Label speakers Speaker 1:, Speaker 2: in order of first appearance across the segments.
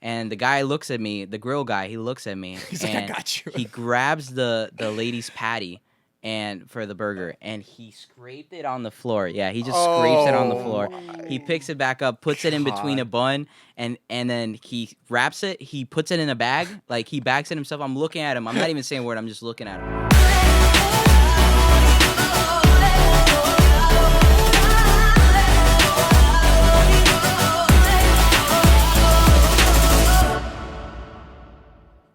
Speaker 1: And the guy looks at me, the grill guy, he looks at me.
Speaker 2: He's
Speaker 1: and
Speaker 2: like, I got you.
Speaker 1: He grabs the lady's patty and for the burger, and he scraped it on the floor. Yeah, he just scrapes it on the floor. He picks it back up, puts it in between a bun, and then he wraps it. He puts it in a bag, like he bags it himself. I'm looking at him. I'm not even saying a word. I'm just looking at him.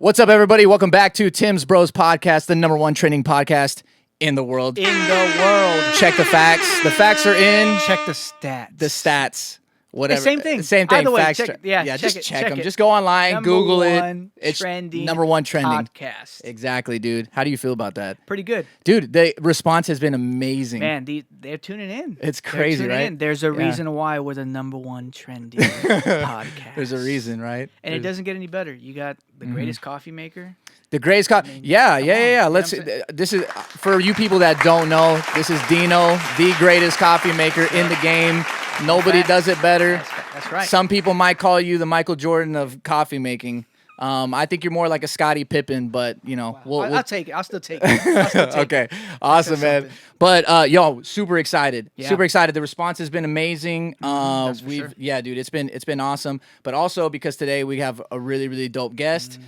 Speaker 2: What's up, everybody? Welcome back to TIMS Bros Podcast, the #1 trending podcast in the world. Check the facts. The facts are in.
Speaker 3: Check the stats.
Speaker 2: The stats. Whatever.
Speaker 3: Same thing.
Speaker 2: Same thing.
Speaker 3: Either way,
Speaker 2: facts.
Speaker 3: check,
Speaker 2: just check them.
Speaker 3: it.
Speaker 2: Just go online, Google it.
Speaker 3: It's trending.
Speaker 2: #1 trending
Speaker 3: podcast.
Speaker 2: Exactly, dude. How do you feel about that?
Speaker 3: Pretty good,
Speaker 2: dude. The response has been amazing.
Speaker 3: Man, they're tuning in.
Speaker 2: It's crazy, right?
Speaker 3: In. There's a reason why we're the #1 trending podcast.
Speaker 2: There's a reason, right?
Speaker 3: And it doesn't get any better. You got the greatest coffee maker.
Speaker 2: The greatest coffee. Yeah. Let's. This is for you people that don't know. This is Dino, the greatest coffee maker in the game. Nobody does it better.
Speaker 3: That's right.
Speaker 2: Some people might call you the Michael Jordan of coffee making. I think you're more like a Scottie Pippen, but you know,
Speaker 3: I'll take it. I'll still take it.
Speaker 2: Okay, awesome, man. But yo, super excited.
Speaker 3: Yeah.
Speaker 2: Super excited. The response has been amazing.
Speaker 3: That's for sure.
Speaker 2: Yeah, dude, it's been awesome. But also because today we have a really dope guest.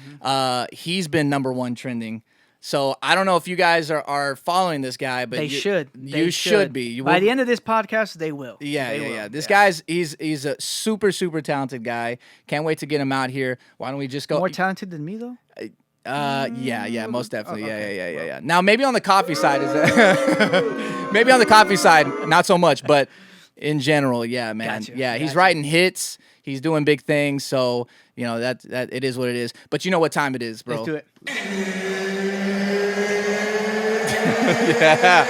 Speaker 2: He's been #1 trending. So I don't know if you guys are following this guy, but
Speaker 3: They should.
Speaker 2: You should be.
Speaker 3: By the end of this podcast, they will.
Speaker 2: Yeah. This guy's he's a super talented guy. Can't wait to get him out here. Why don't we just go?
Speaker 3: More talented than me, though.
Speaker 2: Yeah, most definitely.
Speaker 3: Okay.
Speaker 2: Yeah. Now maybe on the coffee side maybe on the coffee side, not so much, but in general, yeah, man.
Speaker 3: Gotcha.
Speaker 2: He's writing hits. He's doing big things. So you know that it is what it is. But you know what time it is, bro.
Speaker 3: Let's do it.
Speaker 2: Yeah,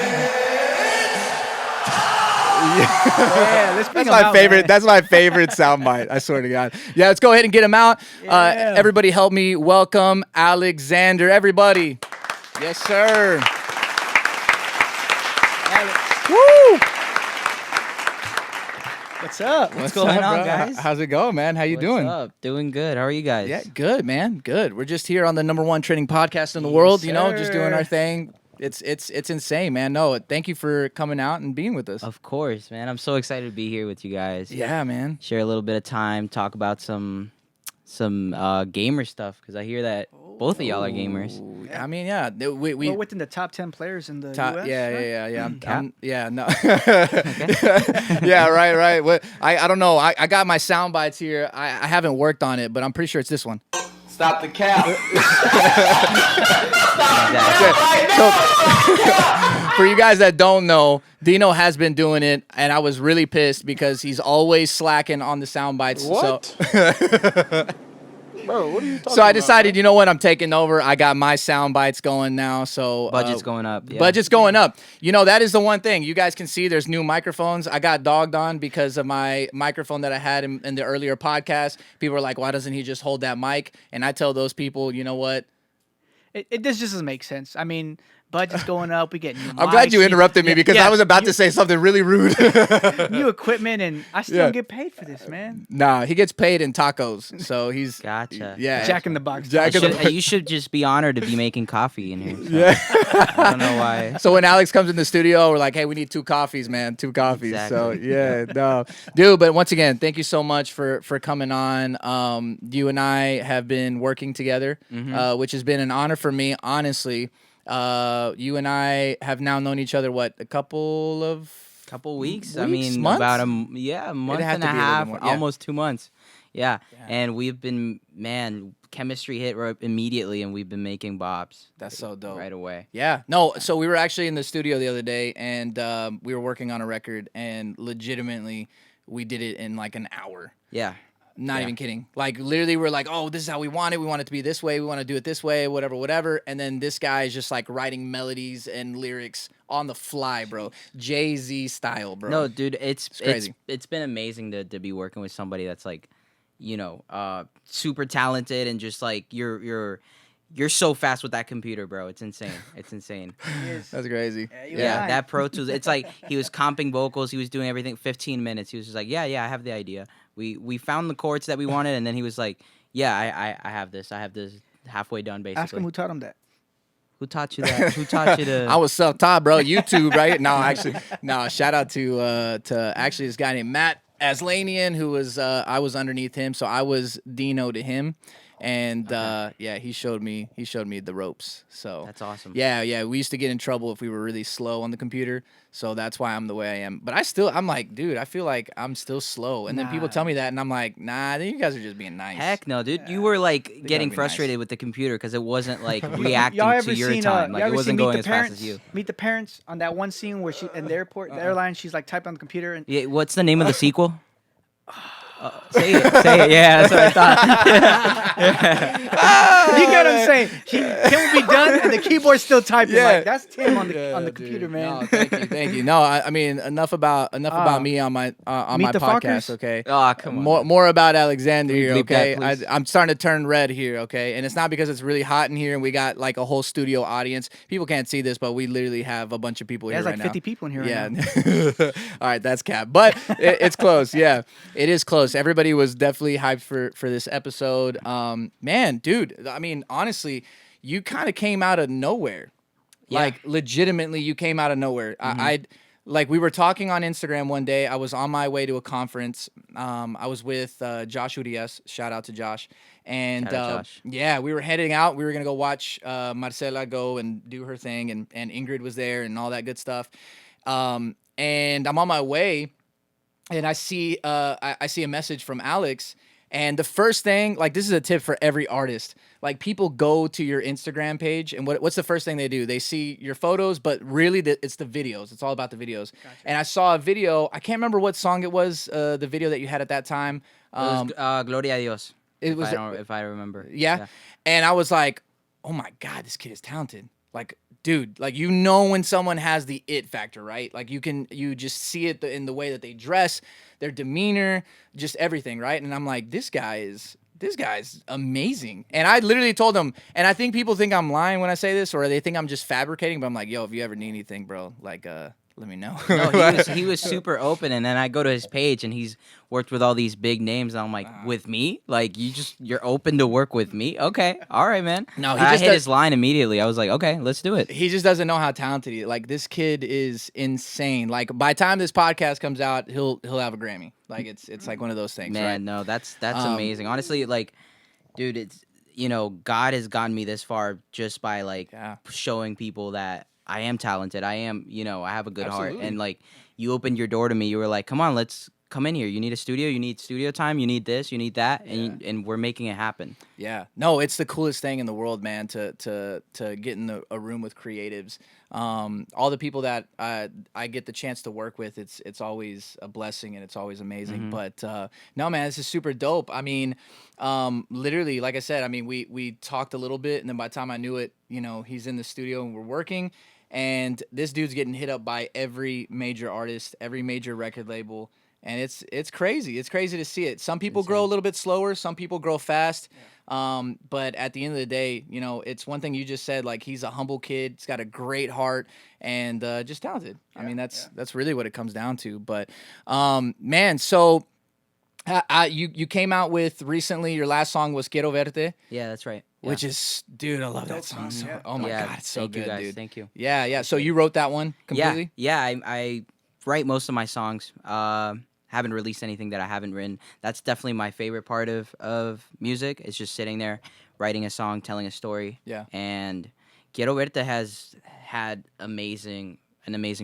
Speaker 3: That's my
Speaker 2: favorite. That's my favorite soundbite. I swear to God. Yeah, let's go ahead and get him out.
Speaker 3: Yeah.
Speaker 2: Everybody, help me welcome Alexander. Everybody. Yes, sir. Woo!
Speaker 3: What's up?
Speaker 1: What's going on,
Speaker 2: bro?
Speaker 1: guys?
Speaker 2: How's it going, man? How you doing?
Speaker 1: What's up? Doing good. How are you guys?
Speaker 2: Yeah, good, man. Good. We're just here on the #1 trending podcast in the world. You know, just doing our thing. It's insane, man. No, thank you for coming out and being with us.
Speaker 1: Of course, man. I'm so excited to be here with you guys.
Speaker 2: Yeah, man.
Speaker 1: Share a little bit of time, talk about some gamer stuff, because I hear that both of y'all are gamers.
Speaker 2: I mean, yeah,
Speaker 3: We're within the top 10 players in the
Speaker 2: top,
Speaker 3: US.
Speaker 2: yeah. Yeah, no.
Speaker 1: Okay.
Speaker 2: Yeah, right. What I don't know. I got my sound bites here. I haven't worked on it, but I'm pretty sure it's this one.
Speaker 4: Stop the cap.
Speaker 2: So, for you guys that don't know, Dino has been doing it, and I was really pissed because he's always slacking on the sound bites.
Speaker 4: What?
Speaker 2: So,
Speaker 4: Bro, what are you talking
Speaker 2: so I decided,
Speaker 4: about,
Speaker 2: you know what, I'm taking over. I got my sound bites going now. So
Speaker 1: Budget's going up. Yeah.
Speaker 2: Budget's going up. You know, that is the one thing. You guys can see there's new microphones. I got dogged on because of my microphone that I had in the earlier podcast. People were like, why doesn't he just hold that mic? And I tell those people, you know what?
Speaker 3: This just doesn't make sense. I mean, budget's going up. We get new
Speaker 2: I'm glad
Speaker 3: mics,
Speaker 2: you interrupted me because I was about to say something really rude.
Speaker 3: new equipment, and I still don't get paid for this, man.
Speaker 2: Nah, he gets paid in tacos. So he's...
Speaker 1: Gotcha.
Speaker 2: Yeah.
Speaker 3: Jack in the Box.
Speaker 1: You should just be honored to be making coffee in here. So. I don't know why.
Speaker 2: So when Alex comes in the studio, we're like, hey, we need 2 coffees, man. 2 coffees.
Speaker 1: Exactly.
Speaker 2: So, yeah, no. Dude, but once again, thank you so much for coming on. You and I have been working together, which has been an honor for me, honestly. You and I have now known each other, what, a couple
Speaker 1: weeks? I
Speaker 2: Weeks?
Speaker 1: mean,
Speaker 2: Months?
Speaker 1: about a month
Speaker 2: had
Speaker 1: and
Speaker 2: to
Speaker 1: a
Speaker 2: be a little
Speaker 1: half,
Speaker 2: more, yeah.
Speaker 1: almost 2 months. Yeah. And we've been, chemistry hit immediately, and we've been making bops.
Speaker 2: That's so dope.
Speaker 1: Right away.
Speaker 2: Yeah. No, so we were actually in the studio the other day, and we were working on a record, and legitimately, we did it in like an hour.
Speaker 1: Yeah.
Speaker 2: Not even kidding. Like, literally, we're like, oh, this is how we want it. We want it to be this way. We want to do it this way, whatever. And then this guy is just, like, writing melodies and lyrics on the fly, bro. Jay-Z style, bro.
Speaker 1: No, dude, it's
Speaker 2: crazy.
Speaker 1: It's been amazing to be working with somebody that's, like, you know, super talented and just, like, you're so fast with that computer, bro. It's insane. It's insane.
Speaker 2: That's crazy.
Speaker 1: Yeah, that Pro Tools. It's like he was comping vocals. He was doing everything 15 minutes. He was just like, yeah, I have the idea. We found the chords that we wanted, and then he was like, Yeah, I have this. I have this halfway done basically.
Speaker 3: Ask him who taught him that.
Speaker 1: Who taught you that? Who taught you to?
Speaker 2: I was self-taught, bro. YouTube, right? No, actually, no. Shout out to actually this guy named Matt Aslanian, who was I was underneath him, so I was Dino to him, and yeah, he showed me the ropes. So
Speaker 1: That's awesome.
Speaker 2: Yeah. We used to get in trouble if we were really slow on the computer, so that's why I'm the way I am. But I'm like, dude, I feel like I'm still slow, and then people tell me that, and I'm like, nah, you guys are just being nice.
Speaker 1: Heck no, dude. You were like getting
Speaker 2: be
Speaker 1: frustrated
Speaker 2: nice.
Speaker 1: with the computer because it wasn't like reacting
Speaker 3: Y'all
Speaker 1: to
Speaker 3: ever
Speaker 1: your
Speaker 3: seen,
Speaker 1: time.
Speaker 3: y'all
Speaker 1: Like it
Speaker 3: ever
Speaker 1: wasn't
Speaker 3: seen
Speaker 1: going
Speaker 3: Meet
Speaker 1: as
Speaker 3: the
Speaker 1: fast
Speaker 3: Parents?
Speaker 1: as you.
Speaker 3: Meet the Parents on that one scene where she in the airport, the airline, she's like typing on the computer and
Speaker 1: Yeah, what's the name of the sequel? Say it. Yeah, that's what I thought.
Speaker 3: you get what I'm saying? Kim will be done and the keyboard's still typing.
Speaker 2: Yeah.
Speaker 3: Like that's Tim on the
Speaker 2: Dude,
Speaker 3: computer, man.
Speaker 2: No, thank you. No, I mean enough about me on my
Speaker 3: Meet
Speaker 2: my
Speaker 3: the
Speaker 2: podcast.
Speaker 3: Fuckers?
Speaker 2: Okay.
Speaker 1: Oh, come on.
Speaker 2: More about Alexander here,
Speaker 1: Bleep that,
Speaker 2: okay?
Speaker 1: please.
Speaker 2: I'm starting to turn red here, okay? And it's not because it's really hot in here and we got like a whole studio audience. People can't see this, but we literally have a bunch of people here
Speaker 3: There's
Speaker 2: right
Speaker 3: like 50
Speaker 2: now.
Speaker 3: people in here
Speaker 2: Yeah.
Speaker 3: right now.
Speaker 2: All right, that's cap. But it's close. Yeah, it is close. Everybody was definitely hyped for this episode. Man, dude, I mean, honestly, you kind of came out of nowhere.
Speaker 1: Yeah.
Speaker 2: Like legitimately, you came out of nowhere. I like we were talking on Instagram one day. I was on my way to a conference. I was with Josh Urias. Shout out to Josh. And
Speaker 1: Shout out Josh.
Speaker 2: yeah, we were heading out. We were gonna go watch Marcela go and do her thing, and Ingrid was there and all that good stuff. And I'm on my way, and I see I see a message from Alex. And the first thing, like this is a tip for every artist. Like people go to your Instagram page, and what's the first thing they do? They see your photos, but really it's the videos. It's all about the videos. Gotcha. And I saw a video. I can't remember what song it was. The video that you had at that time.
Speaker 1: It was Gloria a Dios.
Speaker 2: It was
Speaker 1: if I remember.
Speaker 2: Yeah. And I was like, oh my God, this kid is talented. Like, dude, like you know when someone has the it factor, right? Like you just see it in the way that they dress, their demeanor, just everything, right? And I'm like, this guy's amazing. And I literally told him, and I think people think I'm lying when I say this, or they think I'm just fabricating, but I'm like, yo, if you ever need anything, bro, like let me know.
Speaker 1: No, he was super open, and then I go to his page, and he's worked with all these big names, and I'm like, with me? Like you're open to work with me? Okay, all right, man.
Speaker 2: No,
Speaker 1: I hit his line immediately. I was like, okay, let's do it.
Speaker 2: He just doesn't know how talented he is. Like this kid is insane. Like by the time this podcast comes out, he'll have a Grammy. Like it's like one of those things.
Speaker 1: Man,
Speaker 2: right?
Speaker 1: no, that's amazing. Honestly, like, dude, it's God has gotten me this far just by like showing people that I am talented. I am, I have a good heart. And like you opened your door to me. You were like, come on, let's come in here. You need a studio. You need studio time. You need this. You need that. And we're making it happen.
Speaker 2: Yeah. No, it's the coolest thing in the world, man, to get in a room with creatives. All the people that I get the chance to work with, it's always a blessing and it's always amazing. But no, man, this is super dope. I mean, literally, like I said, I mean, we talked a little bit, and then by the time I knew it, he's in the studio and we're working. And this dude's getting hit up by every major artist, every major record label. And it's crazy. It's crazy to see it. Some people grow a little bit slower. Some people grow fast. Yeah. But at the end of the day, it's one thing you just said. Like he's a humble kid. He's got a great heart and just talented. Yeah, I mean, that's really what it comes down to. But man, so you came out with recently. Your last song was Quiero Verte.
Speaker 1: Yeah, that's right. Yeah.
Speaker 2: Which is, dude, I love that song. So, oh my God, it's so good,
Speaker 1: guys.
Speaker 2: dude.
Speaker 1: Thank you.
Speaker 2: Yeah. So you wrote that one completely?
Speaker 1: Yeah. I write most of my songs. Haven't released anything that I haven't written. That's definitely my favorite part of music. It's just sitting there, writing a song, telling a story.
Speaker 2: Yeah.
Speaker 1: And Quiero Verte has had an amazing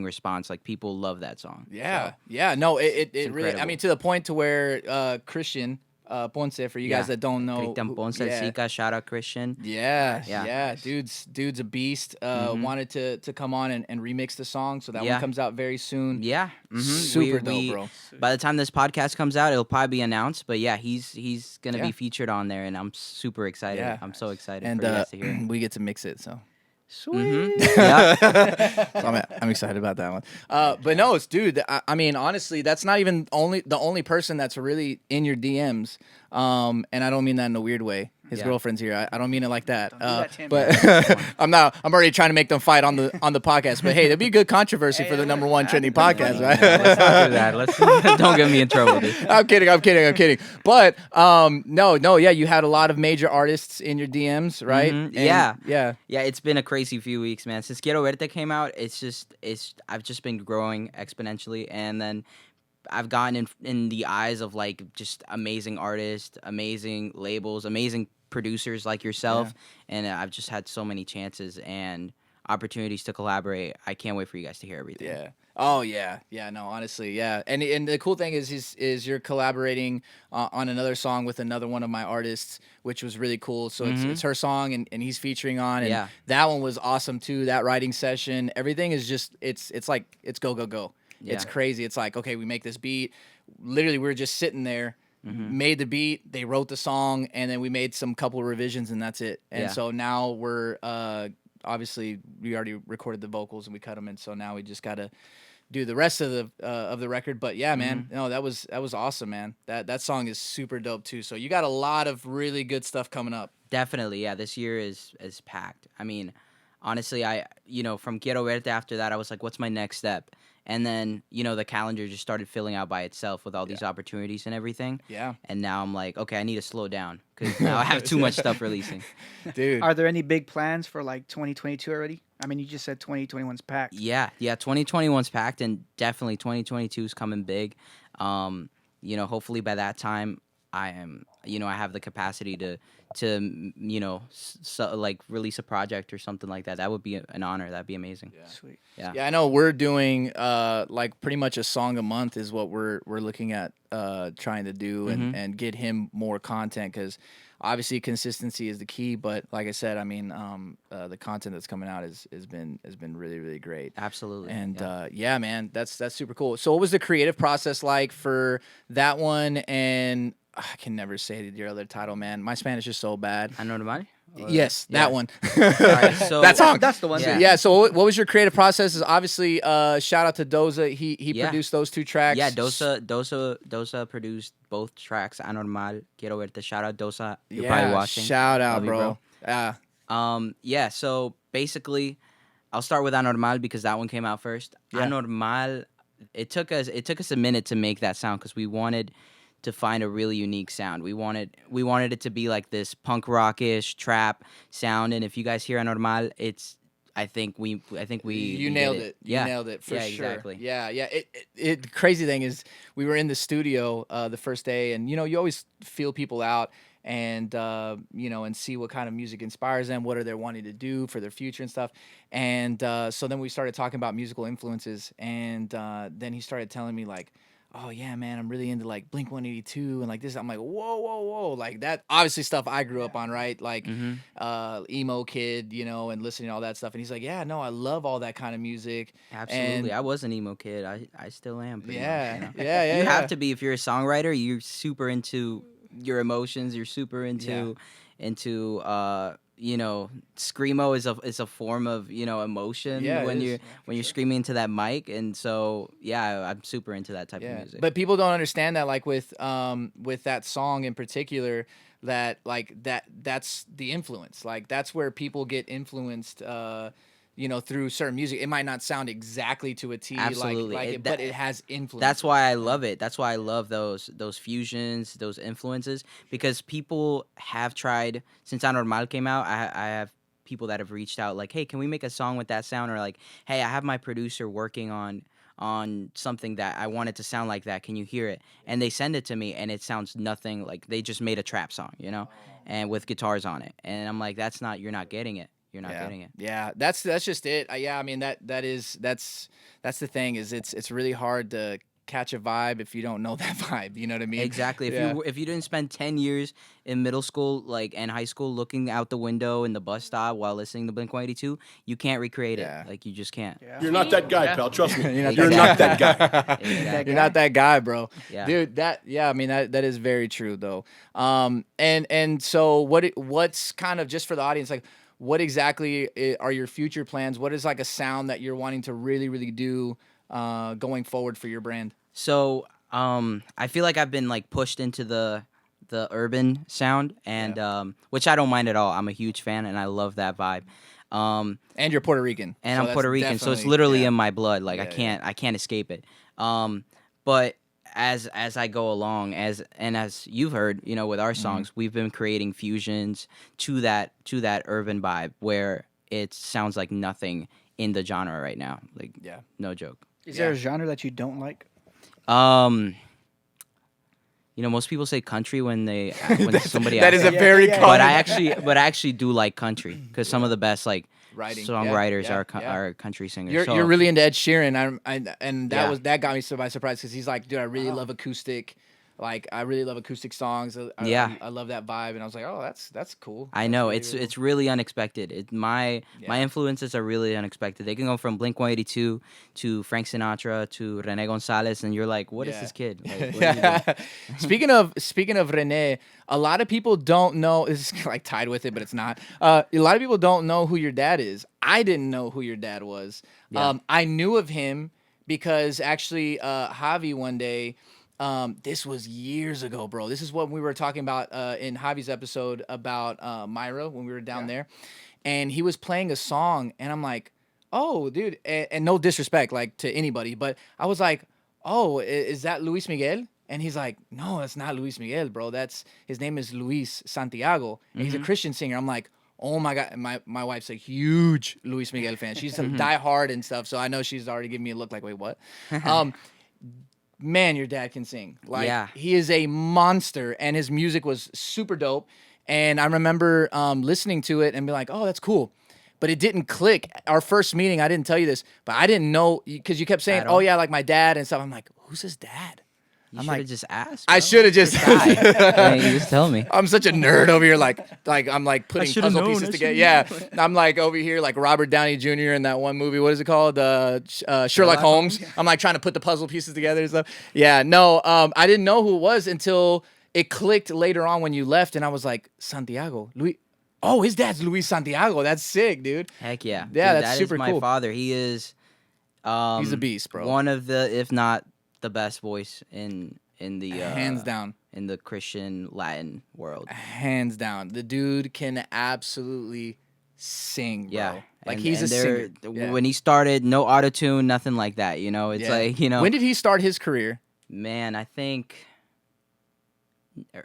Speaker 1: response. Like people love that song.
Speaker 2: Yeah.
Speaker 1: So,
Speaker 2: yeah. No, it really. I
Speaker 1: incredible.
Speaker 2: mean, to the point to where Christian Ponce, for you guys that don't know,
Speaker 1: Cristian Ponce, Zika, shout out Christian.
Speaker 2: Yeah. Dude's a beast. Wanted to come on and remix the song, so that one comes out very soon.
Speaker 1: Yeah.
Speaker 2: Super dope, bro.
Speaker 1: By the time this podcast comes out, it'll probably be announced. But yeah, he's gonna be featured on there, and I'm super excited.
Speaker 2: Yeah.
Speaker 1: I'm so excited
Speaker 2: And
Speaker 1: for you guys to hear it.
Speaker 2: we get to mix it, so.
Speaker 3: Sweet.
Speaker 1: Yeah.
Speaker 2: So I'm excited about that one. But no, dude. I mean, honestly, that's not even the only person that's really in your DMs. And I don't mean that in a weird way. His
Speaker 1: Yeah.
Speaker 2: girlfriend's here. I don't mean it like that.
Speaker 3: Don't do that, Tim.
Speaker 2: But I'm not. I'm already trying to make them fight on the podcast. But hey, that'd be good controversy
Speaker 3: Hey,
Speaker 2: for the
Speaker 3: it
Speaker 2: number
Speaker 3: would.
Speaker 2: one trending
Speaker 3: That'd be
Speaker 2: podcast,
Speaker 3: funny.
Speaker 2: right?
Speaker 1: Let's not do that. Let's don't get me in trouble, dude.
Speaker 2: I'm kidding. But no, yeah, you had a lot of major artists in your DMs, right?
Speaker 1: Mhm.
Speaker 2: And-
Speaker 1: Yeah.
Speaker 2: yeah.
Speaker 1: Yeah, it's been a crazy few weeks, man. Since Quiero Verte came out, I've just been growing exponentially, and then I've gotten in the eyes of like just amazing artists, amazing labels, amazing producers like yourself, and I've just had so many chances and opportunities to collaborate. I can't wait for you guys to hear everything.
Speaker 2: Yeah. Oh yeah. No, honestly, yeah. And the cool thing is you're collaborating on another song with another one of my artists, which was really cool. So it's her song and he's featuring on, and
Speaker 1: Yeah.
Speaker 2: that one was awesome too. That writing session, everything is just it's like it's go. It's
Speaker 1: Yeah.
Speaker 2: crazy. It's like, okay, we make this beat. Literally, we were just sitting there, made the beat, they wrote the song, and then we made some couple revisions, and that's it. And
Speaker 1: Yeah.
Speaker 2: so now we're obviously we already recorded the vocals and we cut them, and so now we just gotta do the rest of the record. But yeah, man, no, that was awesome, man. That song is super dope too. So you got a lot of really good stuff coming up.
Speaker 1: Definitely, yeah. This year is packed. I mean, honestly, from Quiero Verte after that, I was like, what's my next step? And then, the calendar just started filling out by itself with all these opportunities and everything.
Speaker 2: Yeah,
Speaker 1: And now I'm like, okay, I need to slow down because now I have too much stuff releasing.
Speaker 2: dude.
Speaker 3: Are there any big plans for like 2022 already? I mean, you just said 2021's packed.
Speaker 1: Yeah, 2021's packed, and definitely 2022 is coming big. Hopefully by that time, I have the capacity to like release a project or something like that. That would be an honor. That'd be amazing.
Speaker 3: Sweet.
Speaker 2: Yeah, I know we're doing like pretty much a song a month is what we're looking at trying to do and get him more content, because obviously consistency is the key. But like I said, I mean, the content that's coming out has been really, really great.
Speaker 1: Absolutely.
Speaker 2: And
Speaker 1: yeah.
Speaker 2: man, that's super cool. So what was the creative process like for that one? And I can never say your other title, man. My Spanish is so bad.
Speaker 1: Anormal?
Speaker 2: Yes, that one.
Speaker 1: Alright, so
Speaker 2: that song.
Speaker 3: That's the one.
Speaker 1: Yeah.
Speaker 2: Yeah. So what was your creative process? Is obviously shout out to Doza. He
Speaker 1: Yeah.
Speaker 2: produced those two tracks.
Speaker 1: Yeah, Dosa produced both tracks. Anormal, Quiero Verte. Shout out Dosa. You're probably watching.
Speaker 2: Shout out,
Speaker 1: Love you,
Speaker 2: bro. Yeah.
Speaker 1: So basically, I'll start with Anormal because that one came out first.
Speaker 2: Yeah.
Speaker 1: Anormal, it took us a minute to make that sound because we wanted to find a really unique sound. We wanted it to be like this punk rockish trap sound. And if you guys hear Anormal, I think we
Speaker 2: You
Speaker 1: did
Speaker 2: nailed it.
Speaker 1: Yeah.
Speaker 2: You nailed it for
Speaker 1: Yeah,
Speaker 2: sure.
Speaker 1: exactly.
Speaker 2: Yeah. It the crazy thing is we were in the studio the first day, and you always feel people out and and see what kind of music inspires them, what are they wanting to do for their future and stuff. And so then we started talking about musical influences, and then he started telling me like, oh yeah, man, I'm really into like Blink 182 and like this. I'm like, whoa, like that obviously stuff I grew up on, right? Like emo kid, and listening to all that stuff. And he's like, yeah, no, I love all that kind of music.
Speaker 1: Absolutely.
Speaker 2: And
Speaker 1: I was an emo kid. I still am. Pretty
Speaker 2: yeah,
Speaker 1: much,
Speaker 2: yeah.
Speaker 1: You have to be if you're a songwriter. You're super into your emotions. You're super into screamo is a form of emotion when you're screaming into that mic, and so I'm super into that type of music.
Speaker 2: But people don't understand that, like with that song in particular, that like that's the influence. Like that's where people get influenced. Through certain music, it might not sound exactly to a T,
Speaker 1: Absolutely.
Speaker 2: but it has influence.
Speaker 1: That's why I love it. That's why I love those fusions, those influences, because people have tried since Anormal came out. I have people that have reached out like, hey, can we make a song with that sound? Or like, hey, I have my producer working on something that I want it to sound like that. Can you hear it? And they send it to me, and it sounds nothing like they just made a trap song, and with guitars on it. And I'm like, you're not getting it. You're not getting it.
Speaker 2: Yeah, that's just it. I mean that's the thing is it's really hard to catch a vibe if you don't know that vibe. You know what I mean?
Speaker 1: Exactly. If you didn't spend 10 years in middle school and high school looking out the window in the bus stop while listening to Blink 182, you can't recreate it. Like you just can't.
Speaker 3: Yeah.
Speaker 4: You're not that guy, pal. Trust me.
Speaker 2: You're not that guy.
Speaker 1: Exactly.
Speaker 2: You're not that guy, bro.
Speaker 1: Yeah.
Speaker 2: Dude, I mean that is very true though. And so what's kind of just for the audience, like what exactly are your future plans? What is like a sound that you're wanting to really, really do going forward for your brand?
Speaker 1: So I feel like I've been like pushed into the the urban sound, and which I don't mind at all. I'm a huge fan, and I love that vibe.
Speaker 2: And you're Puerto Rican.
Speaker 1: And
Speaker 2: so
Speaker 1: I'm
Speaker 2: that's
Speaker 1: Puerto Rican, so it's
Speaker 2: definitely-
Speaker 1: literally
Speaker 2: yeah.
Speaker 1: in my blood. Like
Speaker 2: Yeah,
Speaker 1: I can't escape it. But as I go along, as you've heard, with our songs, we've been creating fusions to that urban vibe where it sounds like nothing in the genre right now. Like,
Speaker 2: Yeah.
Speaker 1: no joke.
Speaker 3: Is there a genre that you don't like?
Speaker 1: Most people say country when somebody
Speaker 2: That
Speaker 1: asks
Speaker 2: is a
Speaker 1: them.
Speaker 2: very
Speaker 3: yeah,
Speaker 2: common.
Speaker 1: But I actually do like country because some of the best like
Speaker 2: Writing.
Speaker 1: songwriters
Speaker 2: Yeah,
Speaker 1: are
Speaker 2: yeah.
Speaker 1: are country singers.
Speaker 2: You're really into Ed Sheeran. And
Speaker 1: Yeah.
Speaker 2: that got me so by surprise because he's like, dude, I really love acoustic. Like, I really love acoustic songs. I love that vibe, and I was like, oh, that's cool.
Speaker 1: I
Speaker 2: That's
Speaker 1: know
Speaker 2: really,
Speaker 1: it's
Speaker 2: really
Speaker 1: it's really unexpected. My
Speaker 2: Yeah.
Speaker 1: influences are really unexpected. They can go from Blink-182 to Frank Sinatra to Rene Gonzalez, and you're like, what is
Speaker 2: Yeah.
Speaker 1: this kid? Like, what is he doing?
Speaker 2: Speaking of Rene, a lot of people don't know. This is like tied with it, but it's not. A lot of people don't know who your dad is. I didn't know who your dad was.
Speaker 1: Yeah.
Speaker 2: I knew of him because actually, Javi one day. This was years ago, bro. This is what we were talking about in Javi's episode about Myra when we were down there, and he was playing a song, and I'm like, "Oh, dude," and no disrespect, like to anybody, but I was like, "Oh, is that Luis Miguel?" And he's like, "No, it's not Luis Miguel, bro. His name is Luis Santiago, and he's a Christian singer." I'm like, "Oh my god!" My wife's a huge Luis Miguel fan. She's a diehard and stuff, so I know she's already giving me a look like, "Wait, what?" Man, your dad can sing. Like,
Speaker 1: Yeah.
Speaker 2: he is a monster, and his music was super dope. And I remember listening to it and be like, oh, that's cool. But it didn't click. Our first meeting, I didn't tell you this, but I didn't know, because you kept saying,
Speaker 1: At
Speaker 2: oh,
Speaker 1: all.
Speaker 2: yeah, like my dad and stuff. I'm like, who's his dad?
Speaker 1: You
Speaker 2: I'm
Speaker 1: should
Speaker 2: like-
Speaker 1: have just asked.
Speaker 2: I
Speaker 1: bro.
Speaker 2: should have just.
Speaker 1: Why didn't you just tell me.
Speaker 2: I'm such a nerd over here, like I'm like putting
Speaker 3: should've
Speaker 2: puzzle
Speaker 3: known,
Speaker 2: pieces
Speaker 3: I
Speaker 2: together.
Speaker 3: should've
Speaker 2: Yeah, I'm like over here like Robert Downey Jr. in that one movie. What is it called? Sherlock Holmes. I'm like trying to put the puzzle pieces together and stuff. Yeah, no, I didn't know who it was until it clicked later on when you left, and I was like, Santiago, Luis. Oh, his dad's Luis Santiago. That's sick, dude.
Speaker 1: Heck yeah.
Speaker 2: Yeah,
Speaker 1: Dude,
Speaker 2: that's
Speaker 1: that
Speaker 2: super
Speaker 1: is my
Speaker 2: cool.
Speaker 1: father. He is
Speaker 2: He's a beast, bro.
Speaker 1: one of the, if not the best voice in the
Speaker 2: Hands down.
Speaker 1: in the Christian Latin world.
Speaker 2: Hands down. The dude can absolutely sing, bro.
Speaker 1: Yeah.
Speaker 2: Like,
Speaker 1: And-
Speaker 2: he's
Speaker 1: and
Speaker 2: a
Speaker 1: there-
Speaker 2: singer. Yeah.
Speaker 1: When he started, no auto-tune, nothing like that, It's
Speaker 2: Yeah.
Speaker 1: like,
Speaker 2: When did he start his career?
Speaker 1: man, I think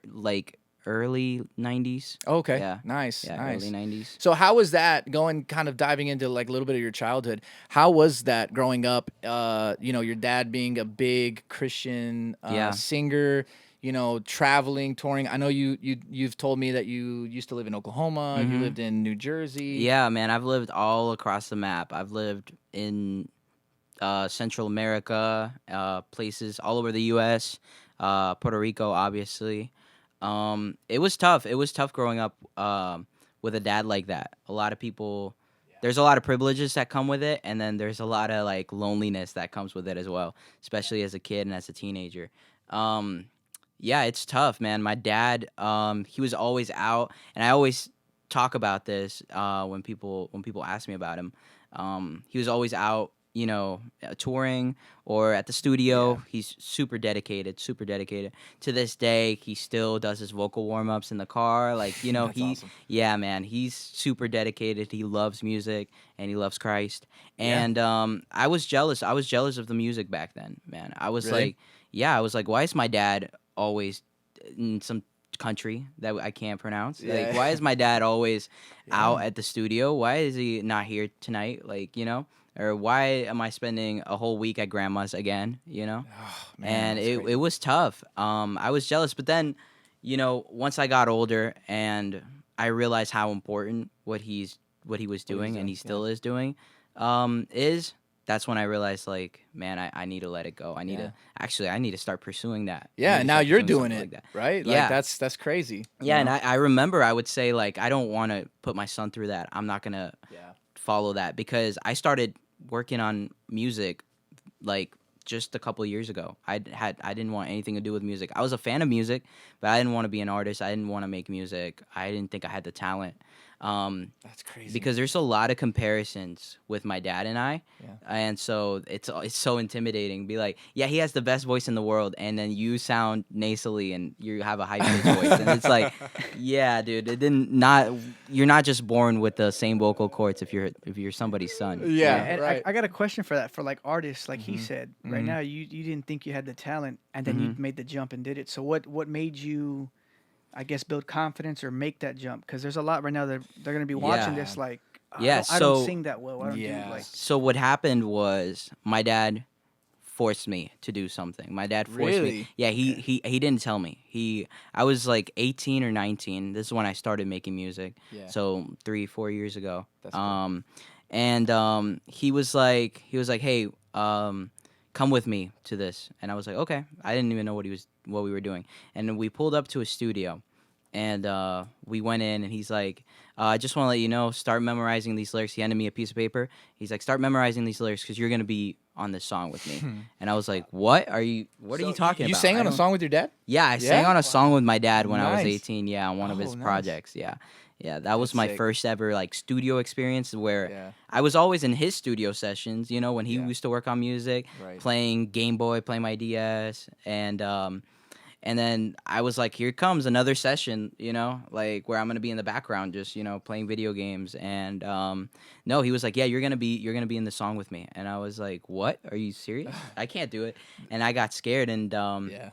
Speaker 1: like early 90s.
Speaker 2: Okay.
Speaker 1: Yeah.
Speaker 2: Nice.
Speaker 1: Yeah,
Speaker 2: nice.
Speaker 1: early 90s.
Speaker 2: So how was that going, kind of diving into like a little bit of your childhood? How was that growing up? Your dad being a big Christian
Speaker 1: Yeah.
Speaker 2: singer, traveling, touring. I know you've told me that you used to live in Oklahoma, you lived in New Jersey.
Speaker 1: Yeah, man, I've lived all across the map. I've lived in Central America, places all over the U.S., Puerto Rico, obviously. It was tough. It was tough growing up with a dad like that. A lot of people, there's a lot of privileges that come with it, and then there's a lot of like loneliness that comes with it as well, especially as a kid and as a teenager. Yeah, it's tough, man. My dad, he was always out, and I always talk about this when people ask me about him. He was always out, touring or at the studio.
Speaker 2: Yeah.
Speaker 1: He's super dedicated. To this day, he still does his vocal warm-ups in the car. Like,
Speaker 2: That's
Speaker 1: he,
Speaker 2: awesome.
Speaker 1: yeah, man, he's super dedicated. He loves music and he loves Christ.
Speaker 2: Yeah.
Speaker 1: And I was jealous. I was jealous of the music back then, man. I was
Speaker 2: Really?
Speaker 1: like, yeah, I was like, why is my dad always in some country that I can't pronounce?
Speaker 2: Yeah.
Speaker 1: Like, why is my dad always out at the studio? Why is he not here tonight? Like, or why am I spending a whole week at grandma's again?
Speaker 2: Oh, man,
Speaker 1: And
Speaker 2: that's crazy.
Speaker 1: it was tough. I was jealous, but then, once I got older and I realized how important what he was doing and he still is doing, that's when I realized, like, man, I need to let it go. I need to start pursuing that. I
Speaker 2: Yeah,
Speaker 1: need
Speaker 2: and
Speaker 1: to
Speaker 2: now
Speaker 1: start
Speaker 2: you're
Speaker 1: pursuing
Speaker 2: doing
Speaker 1: something
Speaker 2: it,
Speaker 1: like that.
Speaker 2: right? Like,
Speaker 1: Yeah.
Speaker 2: that's crazy.
Speaker 1: Yeah, and I remember I would say, like, I don't want to put my son through that. I'm not gonna
Speaker 2: Yeah.
Speaker 1: follow that because I started working on music like just a couple of years ago. I didn't want anything to do with music. I was a fan of music, but I didn't want to be an artist. I didn't want to make music. I didn't think I had the talent.
Speaker 2: That's crazy.
Speaker 1: Because there's a lot of comparisons with my dad and I,
Speaker 2: Yeah.
Speaker 1: and so it's so intimidating. Be like, yeah, he has the best voice in the world, and then you sound nasally and you have a high pitched voice, and it's like, yeah, dude, you're not just born with the same vocal cords if you're somebody's son.
Speaker 2: Yeah.
Speaker 3: And
Speaker 2: right.
Speaker 3: I got a question for that, for like artists, like he said. Right now, you didn't think you had the talent, and then you made the jump and did it. So what made you, I guess, build confidence or make that jump? Because there's a lot right now that they're gonna be watching
Speaker 1: Yeah.
Speaker 3: this like,
Speaker 1: Yeah,
Speaker 3: I don't
Speaker 1: so-
Speaker 3: sing that well. I don't
Speaker 2: Yeah.
Speaker 3: do like.
Speaker 1: So what happened was my dad forced me to do something. My dad forced
Speaker 2: Really?
Speaker 1: me. Yeah, he didn't tell me. I was like 18 or 19. This is when I started making music.
Speaker 2: Yeah.
Speaker 1: So 3-4 years ago.
Speaker 2: That's cool.
Speaker 1: He was like, hey, come with me to this, and I was like, okay. I didn't even know what we were doing, and we pulled up to a studio, and we went in, and he's like, I just want to let you know, start memorizing these lyrics. He handed me a piece of paper. He's like, start memorizing these lyrics because you're gonna be on this song with me. And I was like, what are you talking about?
Speaker 2: You sang
Speaker 1: I
Speaker 2: on a
Speaker 1: don't-
Speaker 2: song with your dad?
Speaker 1: Yeah, I sang on a song with my dad when I was
Speaker 2: Nice.
Speaker 1: 18. Yeah, on one of his
Speaker 2: Oh, nice.
Speaker 1: projects. Yeah. Yeah, that was
Speaker 2: That's
Speaker 1: my
Speaker 2: sick.
Speaker 1: first ever like studio experience where
Speaker 2: Yeah.
Speaker 1: I was always in his studio sessions, when he
Speaker 2: Yeah.
Speaker 1: used to work on music,
Speaker 2: Right.
Speaker 1: playing Game Boy, playing my DS, and then I was like, here comes another session, like where I'm gonna be in the background, just playing video games. And no, he was like, yeah, you're gonna be in the song with me. And I was like, what? Are you serious? I can't do it. And I got scared. And
Speaker 2: Yeah.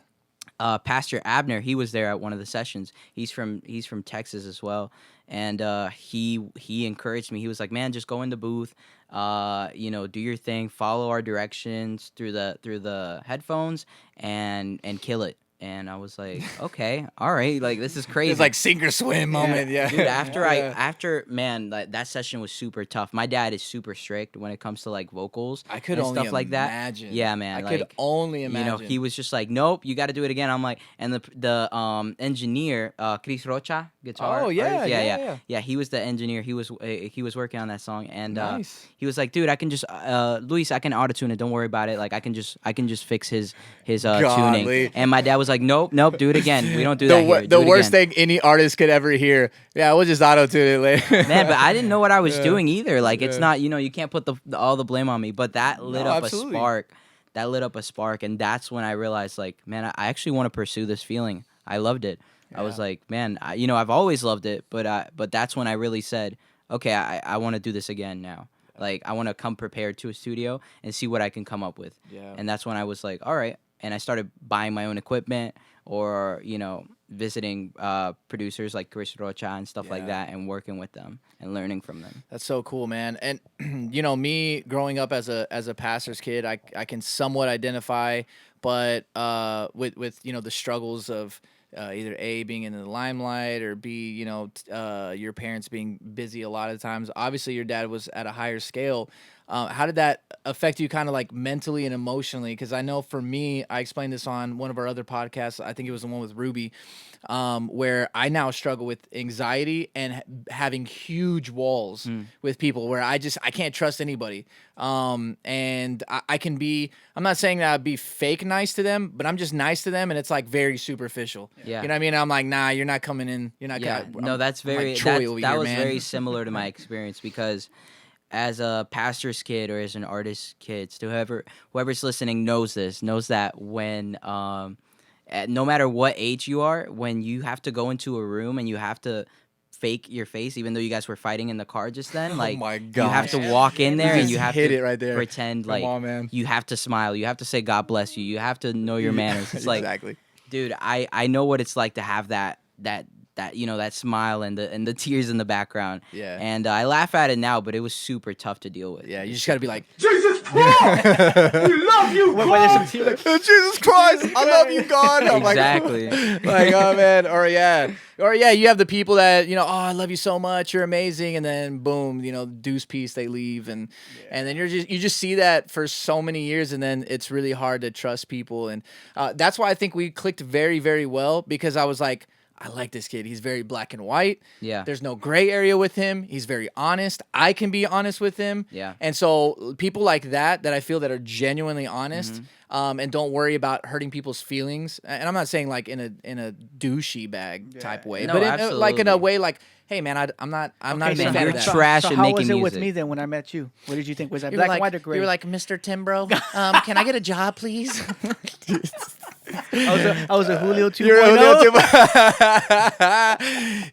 Speaker 1: Pastor Abner, he was there at one of the sessions. He's from Texas as well, and he encouraged me. He was like, "Man, just go in the booth, do your thing, follow our directions through the headphones, and kill it." And I was like, "Okay, all right, like this is crazy."
Speaker 2: It's like sink or swim moment. Yeah.
Speaker 1: Dude, after
Speaker 2: Yeah.
Speaker 1: man, like, that session was super tough. My dad is super strict when it comes to like vocals
Speaker 2: I could
Speaker 1: and
Speaker 2: only
Speaker 1: stuff like that.
Speaker 2: imagine.
Speaker 1: Yeah, man,
Speaker 2: I could
Speaker 1: like,
Speaker 2: only imagine.
Speaker 1: he was just like, nope, you got to do it again. I'm like, and the engineer, Chris Rocha, guitar.
Speaker 2: Oh, yeah,
Speaker 1: artist,
Speaker 2: yeah.
Speaker 1: yeah. He was the engineer. He was working on that song, and
Speaker 2: Nice.
Speaker 1: he was like, dude, I can just Luis, I can auto tune it. Don't worry about it. Like, I can just fix his
Speaker 2: Godly.
Speaker 1: tuning. And my dad was like, nope, do it again. We don't do that here.
Speaker 2: The
Speaker 1: Do it
Speaker 2: worst
Speaker 1: again.
Speaker 2: thing any artist could ever hear. Yeah, we'll just auto tune it later.
Speaker 1: Man, but I didn't know what I was
Speaker 2: Yeah.
Speaker 1: doing either. Like, it's
Speaker 2: Yeah.
Speaker 1: not, you can't put all the blame on me. But that lit
Speaker 2: No,
Speaker 1: up
Speaker 2: absolutely.
Speaker 1: a spark. That lit up a spark, and that's when I realized, like, man, I actually want to pursue this feeling. I loved it. I was
Speaker 2: Yeah.
Speaker 1: like, man, I've always loved it, but that's when I really said, okay, I want to do this again now. Like, I want to come prepared to a studio and see what I can come up with.
Speaker 2: Yeah.
Speaker 1: And that's when I was like, all right. And I started buying my own equipment, or visiting producers like Chris Rocha and stuff like
Speaker 2: Yeah.
Speaker 1: that, and working with them and learning from them.
Speaker 2: That's so cool, man. And me growing up as a pastor's kid, I can somewhat identify, but with the struggles of either A, being in the limelight, or B, your parents being busy a lot of times. Obviously, your dad was at a higher scale. How did that affect you kind of like mentally and emotionally? Because I know for me, I explained this on one of our other podcasts. I think it was the one with Ruby, where I now struggle with anxiety and having huge walls with people where I can't trust anybody. And I can be, I'm not saying that I'd be fake nice to them, but I'm just nice to them, and it's like very superficial.
Speaker 1: Yeah.
Speaker 2: You know what I mean? I'm like, nah, you're not coming in. You're not
Speaker 1: Yeah,
Speaker 2: gonna.
Speaker 1: no, that's
Speaker 2: I'm like
Speaker 1: very
Speaker 2: Troy
Speaker 1: that
Speaker 2: over
Speaker 1: that
Speaker 2: here,
Speaker 1: was
Speaker 2: man.
Speaker 1: very similar to my experience, because as a pastor's kid or as an artist's kid, to whoever's listening knows that when no matter what age you are, when you have to go into a room and you have to fake your face, even though you guys were fighting in the car just then, like,
Speaker 2: my
Speaker 1: you have to
Speaker 2: gosh.
Speaker 1: walk in there and
Speaker 2: just
Speaker 1: you have
Speaker 2: hit
Speaker 1: to
Speaker 2: it right there.
Speaker 1: pretend
Speaker 2: Come
Speaker 1: like
Speaker 2: on, man.
Speaker 1: you have to smile, you have to say God bless you, you have to know your manners. It's like,
Speaker 2: exactly.
Speaker 1: dude, I know what it's like to have that smile and the tears in the background.
Speaker 2: Yeah.
Speaker 1: And I laugh at it now, but it was super tough to deal with.
Speaker 2: Yeah, you just gotta be like,
Speaker 4: Jesus Christ! We love you,
Speaker 3: Wait, there's some
Speaker 4: God!
Speaker 3: tears.
Speaker 2: Jesus Christ, I love you, God. I'm
Speaker 1: Exactly.
Speaker 2: Like, oh man, or yeah, you have the people that oh, I love you so much, you're amazing, and then boom, deuce piece, they leave, and then you just see that for so many years, and then it's really hard to trust people, and that's why I think we clicked very, very well, because I was like, I like this kid. He's very black and white.
Speaker 1: Yeah.
Speaker 2: There's no gray area with him. He's very honest. I can be honest with him.
Speaker 1: Yeah.
Speaker 2: And so people like that I feel that are genuinely honest, and don't worry about hurting people's feelings. And I'm not saying like in a douchey bag type way,
Speaker 1: No,
Speaker 2: but like in a
Speaker 1: absolutely.
Speaker 2: way like, hey man, I'm not a
Speaker 3: Okay,
Speaker 2: big
Speaker 1: man,
Speaker 2: fan
Speaker 1: you're
Speaker 2: of that.
Speaker 1: trash
Speaker 3: so
Speaker 1: at
Speaker 3: how
Speaker 1: making
Speaker 3: was it with
Speaker 1: music.
Speaker 3: me then when I met you? What did you think? Was that
Speaker 2: You were
Speaker 3: black and
Speaker 2: like,
Speaker 3: white or gray?
Speaker 2: you were like, Mr. Timbro, can I get a job, please?
Speaker 3: I was a Julio 2.0.
Speaker 2: You're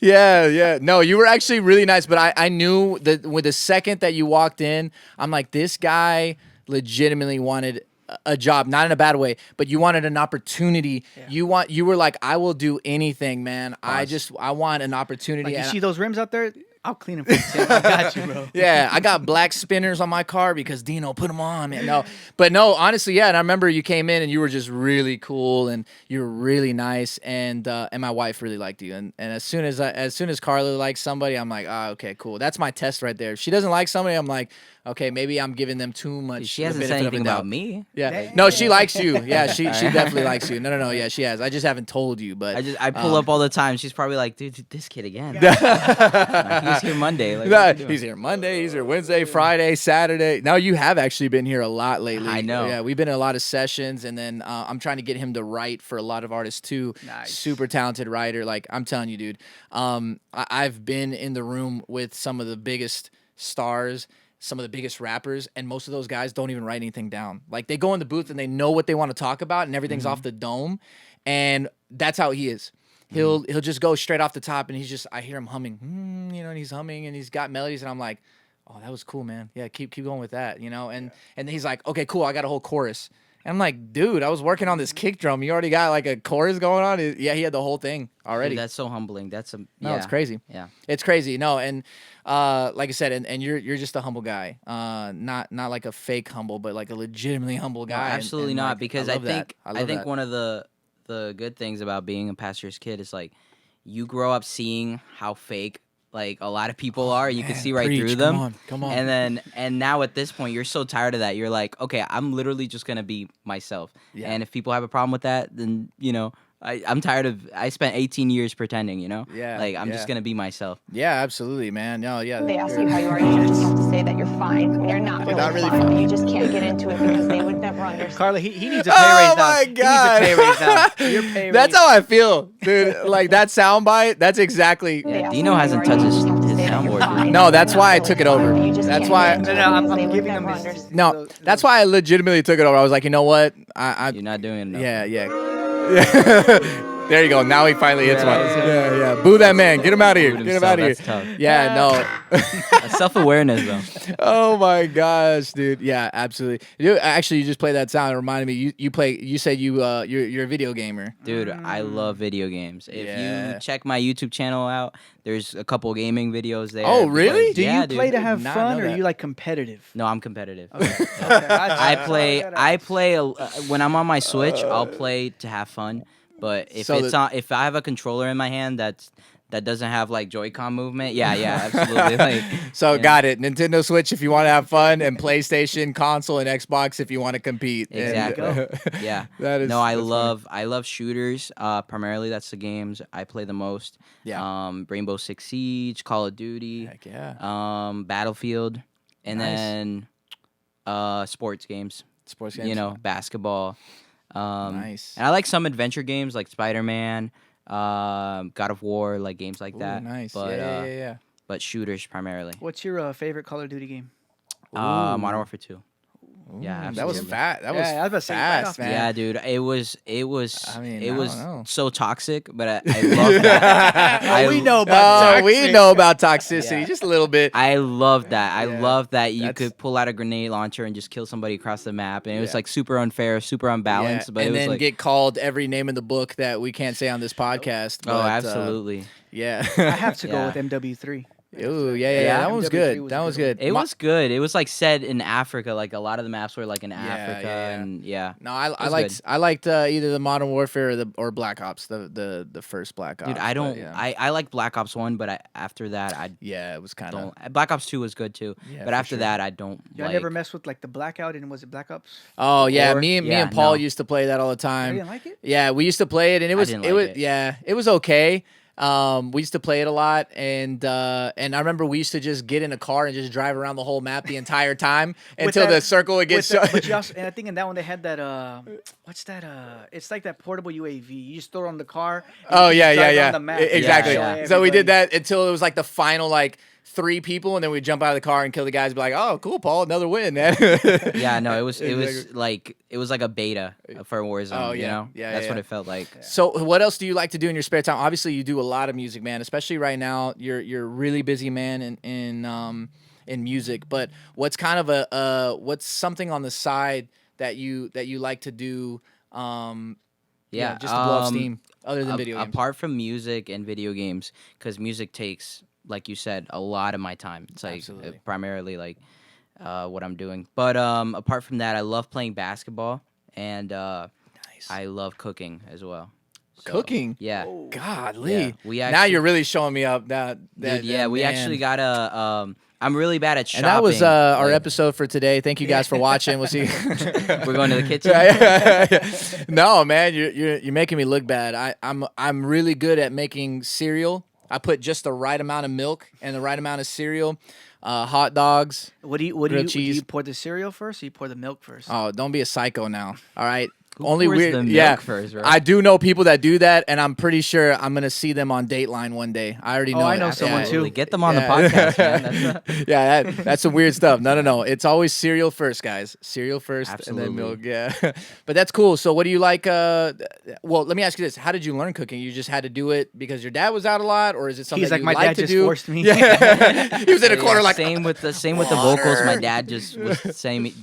Speaker 2: yeah. No, you were actually really nice, but I knew that with the second that you walked in, I'm like, this guy legitimately wanted a job, not in a bad way, but you wanted an opportunity.
Speaker 3: Yeah.
Speaker 2: You were like, I will do anything, man. I want an opportunity.
Speaker 3: Like, you
Speaker 2: And
Speaker 3: see those rims out there? I'll clean them for you, Tim. I got you, bro.
Speaker 2: yeah, I got black spinners on my car because Dino put them on, man. No, honestly, yeah. And I remember you came in and you were just really cool and you were really nice, and my wife really liked you. And as soon as Karla likes somebody, I'm like, okay, cool. That's my test right there. If she doesn't like somebody, I'm like, okay, maybe I'm giving them too much.
Speaker 1: She hasn't
Speaker 2: benefit
Speaker 1: said
Speaker 2: of the
Speaker 1: anything
Speaker 2: doubt.
Speaker 1: about me.
Speaker 2: Yeah, no, she likes you. Yeah, she definitely likes you. No, yeah, she has. I just haven't told you, but
Speaker 1: I pull up all the time. She's probably like, dude, this kid again. Like, he was here Monday. Like, what you doing?
Speaker 2: he's here Monday, he's here Wednesday, Friday, Saturday. Now you have actually been here a lot lately.
Speaker 1: I know.
Speaker 2: Yeah, we've been in a lot of sessions, and then I'm trying to get him to write for a lot of artists too.
Speaker 3: Nice.
Speaker 2: Super talented writer. Like I'm telling you, dude. I've been in the room with some of the biggest stars, some of the biggest rappers, and most of those guys don't even write anything down. Like they go in the booth and they know what they want to talk about, and everything's off the dome, and that's how he is. He'll just go straight off the top, and I hear him humming, and he's humming, and he's got melodies, and I'm like, oh, that was cool, man. Yeah, keep going with that, and then he's like, okay, cool, I got a whole chorus. And I'm like, dude, I was working on this kick drum. You already got like a chorus going on? Yeah, he had the whole thing already.
Speaker 1: Dude, that's so humbling.
Speaker 2: It's crazy.
Speaker 1: Yeah.
Speaker 2: It's crazy. No, and like I said, and you're just a humble guy. Not like a fake humble, but like a legitimately humble guy.
Speaker 1: Absolutely
Speaker 2: and,
Speaker 1: not,
Speaker 2: like,
Speaker 1: because I
Speaker 2: love that.
Speaker 1: think
Speaker 2: love that.
Speaker 1: one of the good things about being a pastor's kid is like you grow up seeing how fake like a lot of people are. You can see right
Speaker 2: preach.
Speaker 1: through them.
Speaker 2: Come on.
Speaker 1: And now at this point, you're so tired of that. You're like, okay, I'm literally just gonna be myself.
Speaker 2: Yeah.
Speaker 1: And if people have a problem with that, then I'm tired of. I spent 18 years pretending.
Speaker 2: Yeah,
Speaker 1: like I'm
Speaker 2: yeah.
Speaker 1: just gonna be myself.
Speaker 2: Yeah, absolutely, man. No, yeah.
Speaker 5: They ask you how you are, you just have to say that you're fine when you're not really fine. But you just can't get into it because they would never understand.
Speaker 3: Carla, he needs a pay raise
Speaker 2: Oh
Speaker 3: now.
Speaker 2: my God.
Speaker 3: He needs a pay raise now. Your pay raise.
Speaker 2: That's how I feel, dude. Like that soundbite. That's exactly.
Speaker 5: They ask
Speaker 1: Dino
Speaker 5: you how
Speaker 1: hasn't
Speaker 5: you are,
Speaker 1: touched
Speaker 5: you
Speaker 1: his
Speaker 5: just have to say that
Speaker 1: soundboard,
Speaker 5: you're
Speaker 1: dude.
Speaker 5: fine
Speaker 2: No,
Speaker 5: when
Speaker 2: that's
Speaker 5: you're
Speaker 2: why I
Speaker 5: not
Speaker 2: took
Speaker 5: really
Speaker 2: it over.
Speaker 5: fine. You just
Speaker 2: That's
Speaker 5: can't
Speaker 2: why-
Speaker 5: get into
Speaker 3: No,
Speaker 5: it
Speaker 3: I'm
Speaker 5: because they would
Speaker 3: giving him
Speaker 5: never
Speaker 3: this.
Speaker 5: understand.
Speaker 2: No, that's why I legitimately took it over. I was like, you know what?
Speaker 1: You're not doing enough.
Speaker 2: Yeah. There you go. Now he finally hits one. Yeah. Boo that man. Get him out of here.
Speaker 1: Booed
Speaker 2: Get him out of here.
Speaker 1: himself. That's tough.
Speaker 2: Yeah, no.
Speaker 1: Self-awareness though.
Speaker 2: Oh my gosh, dude. Yeah, absolutely. Actually, you just played that sound. It reminded me. You said you're a video gamer.
Speaker 1: Dude, I love video games. If
Speaker 2: Yeah.
Speaker 1: you check my YouTube channel out, there's a couple gaming videos there.
Speaker 2: Oh, really?
Speaker 1: because-
Speaker 3: Do
Speaker 1: yeah,
Speaker 3: you play
Speaker 1: dude.
Speaker 3: to have
Speaker 2: Not
Speaker 3: fun,
Speaker 2: know
Speaker 3: or are
Speaker 2: that.
Speaker 3: you like competitive?
Speaker 1: No, I'm competitive.
Speaker 3: Okay.
Speaker 1: I play when I'm on my Switch, I'll play to have fun. But if
Speaker 2: So
Speaker 1: if I have a controller in my hand that doesn't have like Joy-Con movement, yeah, absolutely. Like,
Speaker 2: So
Speaker 1: yeah.
Speaker 2: got it. Nintendo Switch if you want to have fun, and PlayStation console and Xbox if you want to compete. And-
Speaker 1: Exactly. Yeah.
Speaker 2: That is.
Speaker 1: No, I
Speaker 2: that's
Speaker 1: love shooters. Primarily, that's the games I play the most.
Speaker 2: Yeah.
Speaker 1: Rainbow Six Siege, Call of Duty,
Speaker 2: funny. Heck yeah.
Speaker 1: Battlefield, and
Speaker 2: Nice.
Speaker 1: then sports games.
Speaker 2: Sports games.
Speaker 1: Basketball.
Speaker 2: Nice.
Speaker 1: And I like some adventure games like Spider-Man, God of War, like games like
Speaker 2: Ooh,
Speaker 1: that.
Speaker 2: nice.
Speaker 1: But,
Speaker 2: Yeah.
Speaker 1: but shooters primarily.
Speaker 3: What's your favorite Call of Duty game?
Speaker 1: Modern
Speaker 2: Ooh.
Speaker 1: Warfare 2. Yeah,
Speaker 2: That was
Speaker 1: absolutely.
Speaker 2: fat. That
Speaker 3: Yeah,
Speaker 2: was
Speaker 3: I was about to say, right
Speaker 2: fast,
Speaker 3: off-
Speaker 2: man.
Speaker 1: Yeah, dude, it was
Speaker 2: I mean,
Speaker 1: it
Speaker 2: I
Speaker 1: was
Speaker 2: don't know.
Speaker 1: so toxic, but I love that.
Speaker 3: We know about
Speaker 2: We
Speaker 3: toxic.
Speaker 2: know about toxicity,
Speaker 1: Yeah.
Speaker 2: just a little bit.
Speaker 1: I love that. I
Speaker 2: Yeah,
Speaker 1: love that you
Speaker 2: that's-
Speaker 1: could pull out a grenade launcher and just kill somebody across the map, and it was
Speaker 2: Yeah.
Speaker 1: like super unfair, super unbalanced.
Speaker 2: Yeah,
Speaker 1: But
Speaker 2: and
Speaker 1: it was
Speaker 2: then
Speaker 1: like,
Speaker 2: get called every name in the book that we can't say on this podcast.
Speaker 1: oh,
Speaker 2: but,
Speaker 1: absolutely.
Speaker 2: yeah.
Speaker 3: I have to go
Speaker 1: Yeah.
Speaker 3: with MW3.
Speaker 2: Ooh, yeah. That one was
Speaker 3: MW3
Speaker 2: good.
Speaker 3: was
Speaker 2: That
Speaker 3: a
Speaker 2: was
Speaker 3: good one.
Speaker 2: good.
Speaker 1: It was good. It was like set in Africa. Like a lot of the maps were like in
Speaker 2: Yeah,
Speaker 1: Africa,
Speaker 2: yeah.
Speaker 1: and yeah.
Speaker 2: No, I
Speaker 1: was
Speaker 2: liked
Speaker 1: good.
Speaker 2: I liked either the Modern Warfare or Black Ops, the first Black Ops.
Speaker 1: Dude, I
Speaker 2: but
Speaker 1: don't.
Speaker 2: Yeah.
Speaker 1: I like Black Ops 1, but after that, I
Speaker 2: Yeah, it was kind of.
Speaker 1: don't. Black Ops 2 was good too,
Speaker 2: Yeah,
Speaker 1: but
Speaker 2: for
Speaker 1: after
Speaker 2: sure.
Speaker 1: that, I don't
Speaker 3: Y'all
Speaker 1: like.
Speaker 3: never messed with like the Blackout and was it Black Ops?
Speaker 2: Oh yeah,
Speaker 1: Or-
Speaker 2: me
Speaker 1: yeah,
Speaker 2: and Paul
Speaker 1: no.
Speaker 2: used to play that all the
Speaker 3: I
Speaker 2: time.
Speaker 3: didn't like it.
Speaker 2: Yeah, we used to play it, and it was
Speaker 1: didn't
Speaker 2: it
Speaker 1: like
Speaker 2: was
Speaker 1: it.
Speaker 2: yeah, it was okay. We used to play it a lot, and I remember we used to just get in a car and just drive around the whole map the entire time
Speaker 3: With
Speaker 2: until
Speaker 3: that-
Speaker 2: the circle would get
Speaker 3: with that-
Speaker 2: so.
Speaker 3: but you also, and I think in that one they had that what's that it's like that portable UAV. You just throw it on the car. and
Speaker 2: Oh
Speaker 3: you
Speaker 2: yeah,
Speaker 3: just
Speaker 2: yeah,
Speaker 3: drive
Speaker 2: yeah.
Speaker 3: around the map.
Speaker 2: Exactly.
Speaker 1: Yeah.
Speaker 2: So we did
Speaker 3: Everybody-
Speaker 2: that until it was like the final like 3 people, and then we jump out of the car and kill the guys. Be like, oh, cool, Paul, another win.
Speaker 1: Yeah, no, it was
Speaker 2: Exactly.
Speaker 1: like a beta for Warzone.
Speaker 2: Oh,
Speaker 1: You
Speaker 2: yeah.
Speaker 1: know,
Speaker 2: Yeah,
Speaker 1: that's
Speaker 2: yeah,
Speaker 1: what
Speaker 2: yeah.
Speaker 1: it felt like.
Speaker 2: So, what else do you like to do in your spare time? Obviously, you do a lot of music, man. Especially right now, you're a really busy man in music. But what's kind of what's something on the side that you like to do?
Speaker 1: Yeah,
Speaker 2: just to blow off steam, other than video games.
Speaker 1: Apart from music and video games, because music takes, like you said, a lot of my time. It's like
Speaker 2: Absolutely.
Speaker 1: primarily like what I'm doing. But apart from that, I love playing basketball, and
Speaker 2: Nice.
Speaker 1: I love cooking as well. So,
Speaker 2: Cooking?
Speaker 1: Yeah.
Speaker 2: Godly.
Speaker 1: Yeah, we
Speaker 2: now
Speaker 1: actually-
Speaker 2: you're really showing me up. That
Speaker 1: Dude, yeah, we
Speaker 2: man.
Speaker 1: actually got a. I'm really bad at shopping.
Speaker 2: And that was our
Speaker 1: like,
Speaker 2: episode for today. Thank you guys for watching. We'll see.
Speaker 1: We're going to the kitchen.
Speaker 2: Yeah. No, man, you're making me look bad. I'm really good at making cereal. I put just the right amount of milk and the right amount of cereal. Hot dogs.
Speaker 3: What do you
Speaker 2: Grilled
Speaker 3: do?
Speaker 2: cheese.
Speaker 3: You pour the cereal first, or you pour the milk first?
Speaker 2: Oh, don't be a psycho now. All right.
Speaker 1: Who
Speaker 2: Only
Speaker 1: pours
Speaker 2: weird.
Speaker 1: the milk
Speaker 2: yeah.
Speaker 1: first, bro?
Speaker 2: I do know people that do that, and I'm pretty sure I'm gonna see them on Dateline one day. I already know.
Speaker 3: I
Speaker 2: it.
Speaker 3: know someone too.
Speaker 1: Absolutely. Get them on
Speaker 2: Yeah.
Speaker 1: the podcast, man. That's
Speaker 2: Yeah, that's some weird stuff. No. It's always cereal first, guys. Cereal first, and then milk.
Speaker 1: Absolutely.
Speaker 2: Yeah, but that's cool. So, what do you like? Well, let me ask you this: how did you learn cooking? You just had to do it because your dad was out a lot, or is it something
Speaker 3: He's
Speaker 2: that
Speaker 3: like,
Speaker 2: you
Speaker 3: my
Speaker 2: like
Speaker 3: dad
Speaker 2: to
Speaker 3: just
Speaker 2: do?
Speaker 3: forced me.
Speaker 2: Yeah, he was in a corner like.
Speaker 1: same with the vocals. My dad just was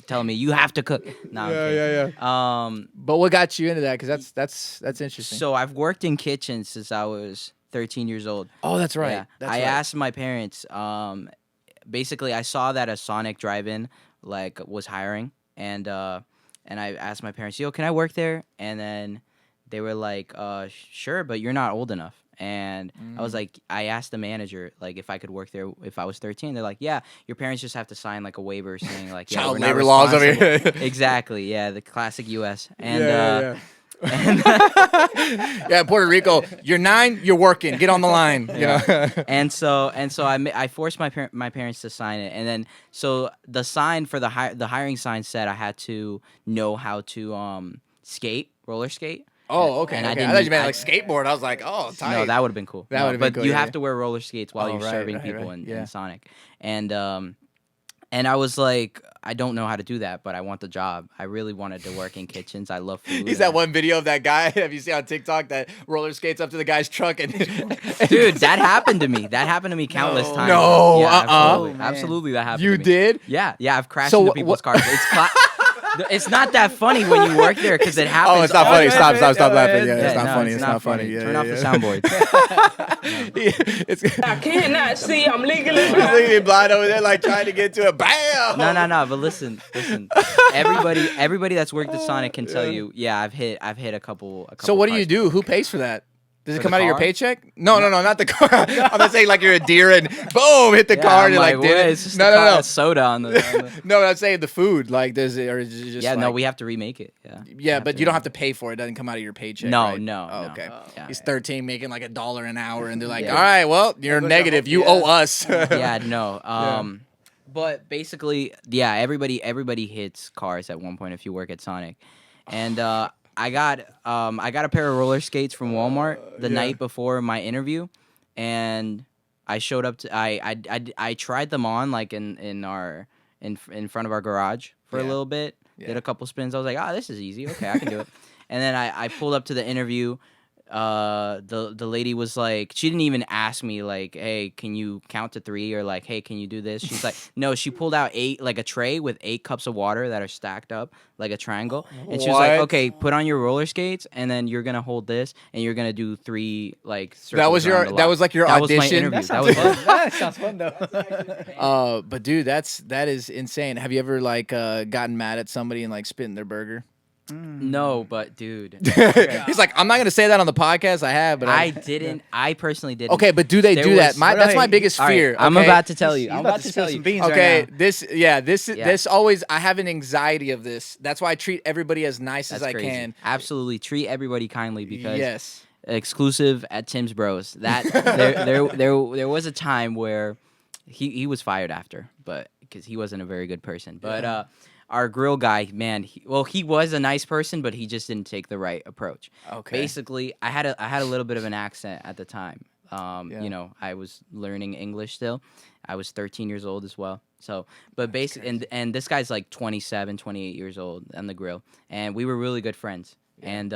Speaker 1: telling me you have to cook. No, I'm kidding.
Speaker 2: yeah. But what got you into that? Because that's interesting.
Speaker 1: So I've worked in kitchens since I was 13 years old.
Speaker 2: Oh, that's right.
Speaker 1: Yeah.
Speaker 2: That's
Speaker 1: I
Speaker 2: right.
Speaker 1: asked my parents. Basically, I saw that a Sonic drive-in like was hiring, and I asked my parents, "Yo, can I work there?" And then they were like, "Sure, but you're not old enough." And I was like, I asked the manager like if I could work there if I was 13. They're like, "Yeah, your parents just have to sign like a waiver saying like yeah,
Speaker 2: Child
Speaker 1: we're not
Speaker 2: labor laws over
Speaker 1: responsible."
Speaker 2: here.
Speaker 1: Exactly. Yeah, the classic U.S. And
Speaker 2: yeah. Yeah, in Puerto Rico, you're 9, you're working. Get on the line. You know?
Speaker 1: and so I forced my parents to sign it, and then so the sign for the hiring sign said I had to know how to roller skate.
Speaker 2: Oh, okay.
Speaker 1: And
Speaker 2: okay.
Speaker 1: I
Speaker 2: I,
Speaker 1: didn't
Speaker 2: thought you
Speaker 1: need-
Speaker 2: meant
Speaker 1: I-
Speaker 2: like skateboard. I was like, oh, tight.
Speaker 1: No, that would have been cool.
Speaker 2: That
Speaker 1: No,
Speaker 2: would've been
Speaker 1: but
Speaker 2: cool,
Speaker 1: you
Speaker 2: yeah.
Speaker 1: have to wear roller skates while
Speaker 2: Oh,
Speaker 1: you're
Speaker 2: right,
Speaker 1: serving
Speaker 2: right,
Speaker 1: people
Speaker 2: right.
Speaker 1: in
Speaker 2: Yeah.
Speaker 1: Sonic, and I was like, I don't know how to do that, but I want the job. I really wanted to work in kitchens. I love food.
Speaker 2: He's that one video of that guy. Have you seen on TikTok that roller skates up to the guy's truck and
Speaker 1: Dude, that happened to me. That happened to me countless times.
Speaker 2: No,
Speaker 1: yeah,
Speaker 2: uh-uh.
Speaker 1: absolutely.
Speaker 3: Oh, man.
Speaker 1: Absolutely, that happened
Speaker 2: You
Speaker 1: to me.
Speaker 2: did?
Speaker 1: Yeah, I've crashed
Speaker 2: So
Speaker 1: into
Speaker 2: wh-
Speaker 1: people's
Speaker 2: wh-
Speaker 1: cars. It's not that funny when you work there because it happens.
Speaker 2: Oh, it's not
Speaker 1: all
Speaker 2: funny.
Speaker 1: the
Speaker 2: Stop
Speaker 1: time.
Speaker 2: laughing. Yeah,
Speaker 3: Yeah,
Speaker 2: it's not
Speaker 1: no,
Speaker 2: funny. It's not funny. Yeah,
Speaker 1: Turn
Speaker 2: yeah,
Speaker 1: off
Speaker 2: yeah.
Speaker 1: the soundboard.
Speaker 2: It's
Speaker 4: I cannot see. I'm legally
Speaker 2: he's
Speaker 4: blind.
Speaker 2: legally blind over there, like trying to get to it. Bam!
Speaker 1: No. But listen. Everybody that's worked at Sonic can tell you. Yeah, I've hit a couple.
Speaker 2: So what do you
Speaker 1: cars.
Speaker 2: do? Who pays for that? Does it
Speaker 1: For
Speaker 2: come
Speaker 1: the
Speaker 2: out of your
Speaker 1: car?
Speaker 2: paycheck? No, not the car. I'm not saying like you're a deer and boom, hit the
Speaker 1: Yeah,
Speaker 2: car
Speaker 1: I'm
Speaker 2: and you're like,
Speaker 1: what?
Speaker 2: did it?
Speaker 1: It's just
Speaker 2: No,
Speaker 1: a car
Speaker 2: no.
Speaker 1: with soda on the.
Speaker 2: No, I'm saying the food. Like, does it or is it just?
Speaker 1: Yeah, no,
Speaker 2: like-
Speaker 1: we have to remake it. Yeah.
Speaker 2: Yeah,
Speaker 1: have
Speaker 2: but
Speaker 1: to
Speaker 2: you don't
Speaker 1: remake
Speaker 2: have to pay for it. It doesn't come out of your paycheck.
Speaker 1: No,
Speaker 2: right?
Speaker 1: no,
Speaker 2: Oh,
Speaker 1: no.
Speaker 2: okay.
Speaker 1: Yeah.
Speaker 2: He's 13, making like $1 an hour, and they're like,
Speaker 1: Yeah.
Speaker 2: "All right, well, you're
Speaker 3: goes
Speaker 2: negative.
Speaker 3: the
Speaker 2: You
Speaker 3: whole-
Speaker 2: owe us."
Speaker 1: Yeah, no. But basically, yeah, everybody hits cars at one point if you work at Sonic, and I got a pair of roller skates from Walmart the night before my interview, and I showed up to I tried them on like in front of our garage for a
Speaker 2: Yeah.
Speaker 1: little bit,
Speaker 2: Yeah.
Speaker 1: did a couple spins. I was like, this is easy. Okay, I can do it. And then I pulled up to the interview. the lady was like, she didn't even ask me like, hey, can you count to 3, or like, hey, can you do this? She's like, no. She pulled out a tray with 8 cups of water that are stacked up like a triangle, and she was like,
Speaker 2: What?
Speaker 1: okay, put on your roller skates, and then you're gonna hold this, and you're gonna do 3 like circles.
Speaker 2: That was
Speaker 1: around the
Speaker 2: that
Speaker 1: lot.
Speaker 2: was like your
Speaker 1: That was my
Speaker 2: audition.
Speaker 1: interview.
Speaker 3: That
Speaker 1: That
Speaker 3: sounds
Speaker 1: was
Speaker 3: fun.
Speaker 1: it.
Speaker 3: That sounds fun though.
Speaker 2: But dude, that is insane. Have you ever like gotten mad at somebody and like spit in their burger?
Speaker 1: No, but dude,
Speaker 2: He's like, I'm not gonna say that on the podcast. I have, but
Speaker 1: I didn't. I personally didn't.
Speaker 2: Okay, but do they
Speaker 1: There
Speaker 2: do that?
Speaker 1: was-
Speaker 2: That's my
Speaker 3: Right.
Speaker 2: biggest
Speaker 1: All right,
Speaker 2: fear.
Speaker 1: I'm
Speaker 2: okay?
Speaker 1: about to tell you.
Speaker 3: He's
Speaker 1: I'm
Speaker 3: about
Speaker 1: about
Speaker 3: to
Speaker 1: to
Speaker 3: spill
Speaker 1: tell
Speaker 3: some
Speaker 1: you.
Speaker 3: beans
Speaker 2: Okay,
Speaker 3: right now.
Speaker 2: this always, I have an anxiety of this. That's why I treat everybody as nice
Speaker 1: That's
Speaker 2: as I
Speaker 1: crazy.
Speaker 2: can.
Speaker 1: Absolutely, treat everybody kindly because
Speaker 2: Yes.
Speaker 1: exclusive at Tim's Bros. That there was a time where he was fired after, but because he wasn't a very good person. But our grill guy, man, he was a nice person, but he just didn't take the right approach.
Speaker 2: Okay.
Speaker 1: Basically, I had a little bit of an accent at the time.
Speaker 2: Yeah.
Speaker 1: You know, I was learning English still. I was 13 years old as well. So, but basically, and this guy's like 27, 28 years old on the grill, and we were really good friends. And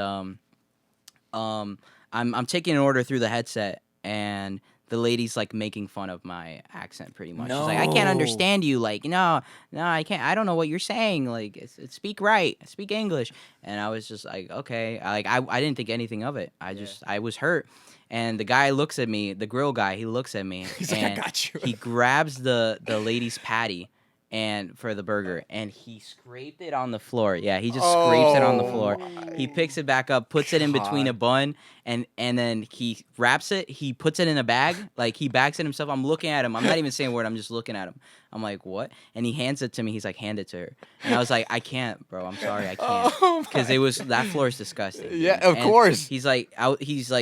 Speaker 1: I'm taking an order through the headset, and the lady's like making fun of my accent pretty much. She's like, I can't
Speaker 2: No.
Speaker 1: understand you. Like, no, I can't. I don't know what you're saying. Like, speak right. Speak English. And I was just like, okay. I didn't think anything of it. I was hurt. And the guy looks at me, the grill guy, he looks at me.
Speaker 2: He's like, I
Speaker 1: and
Speaker 2: got you.
Speaker 1: He grabs the lady's patty and for the burger, and he scraped it on the floor. Yeah, he just scrapes it on the floor. He picks it back up, puts it in between a bun, and then he wraps it. He puts it in a bag, like he bags it himself. I'm looking at him. I'm not even saying a word. I'm just looking at him. I'm like, what? And he hands it to me. He's like, hand it to her. And I was like, I can't, bro. I'm sorry, I can't, because that floor is disgusting.
Speaker 2: Yeah, of course.
Speaker 1: He's like,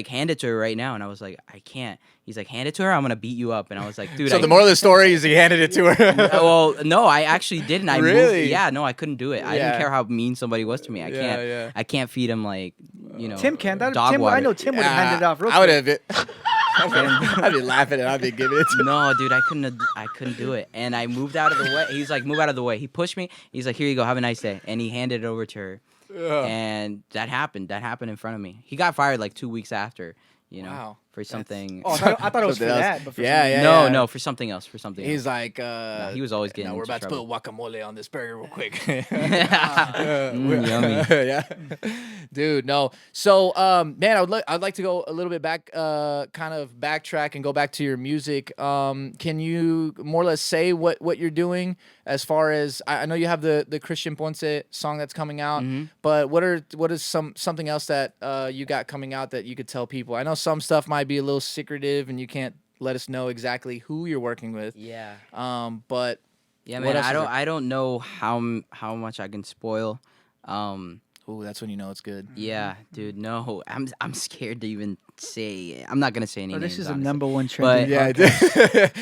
Speaker 1: hand it to her right now, and I was like, I can't. He's like, hand it to her. I'm gonna beat you up. And I was like, dude.
Speaker 2: So the moral of the story is he handed it to her.
Speaker 1: Well, no, I actually didn't. I
Speaker 2: Really?
Speaker 1: moved. Yeah, no, I couldn't do it. I
Speaker 2: Yeah.
Speaker 1: didn't care how mean somebody was to me. I
Speaker 2: Yeah,
Speaker 1: can't.
Speaker 2: yeah.
Speaker 1: I can't feed him like, you know.
Speaker 3: Tim can.
Speaker 1: dog
Speaker 3: Tim,
Speaker 1: water.
Speaker 3: I know Tim would have handed it off real
Speaker 2: I would
Speaker 3: quick.
Speaker 2: have. I'd be laughing and I'd be giving it to
Speaker 1: No, dude, I couldn't do it. And I moved out of the way. He's like, move out of the way. He pushed me. He's like, here you go. Have a nice day. And he handed it over to her. And that happened. That happened in front of me. He got fired like 2 weeks after. You know,
Speaker 2: Wow.
Speaker 1: for something.
Speaker 3: Oh, I thought it was for
Speaker 2: Something else.
Speaker 3: that. But for
Speaker 2: Yeah,
Speaker 3: something-
Speaker 2: yeah.
Speaker 1: No, for something else. For something.
Speaker 2: He's
Speaker 1: else.
Speaker 2: like,
Speaker 1: he was always getting.
Speaker 2: no, we're
Speaker 1: into
Speaker 2: about
Speaker 1: trouble.
Speaker 2: to put guacamole on this burger real quick.
Speaker 1: Yummy.
Speaker 2: Yeah, dude. No. So, man, I'd like to go a little bit back, kind of backtrack and go back to your music. Can you more or less say what you're doing as far as I know you have the Christian Ponce song that's coming out, but what is something else that you got coming out that you could tell people? I know some stuff might be a little secretive and you can't let us know exactly who you're working with.
Speaker 1: Yeah.
Speaker 2: But
Speaker 1: Yeah,
Speaker 2: what
Speaker 1: man.
Speaker 2: else is there?
Speaker 1: I don't know how much I can spoil.
Speaker 2: Ooh, that's when you know it's good.
Speaker 1: Yeah, dude. No, I'm scared to even say. I'm not gonna say any
Speaker 3: Oh,
Speaker 1: names.
Speaker 3: this is a
Speaker 1: honestly.
Speaker 3: number one
Speaker 1: But-
Speaker 3: trend.
Speaker 2: Yeah,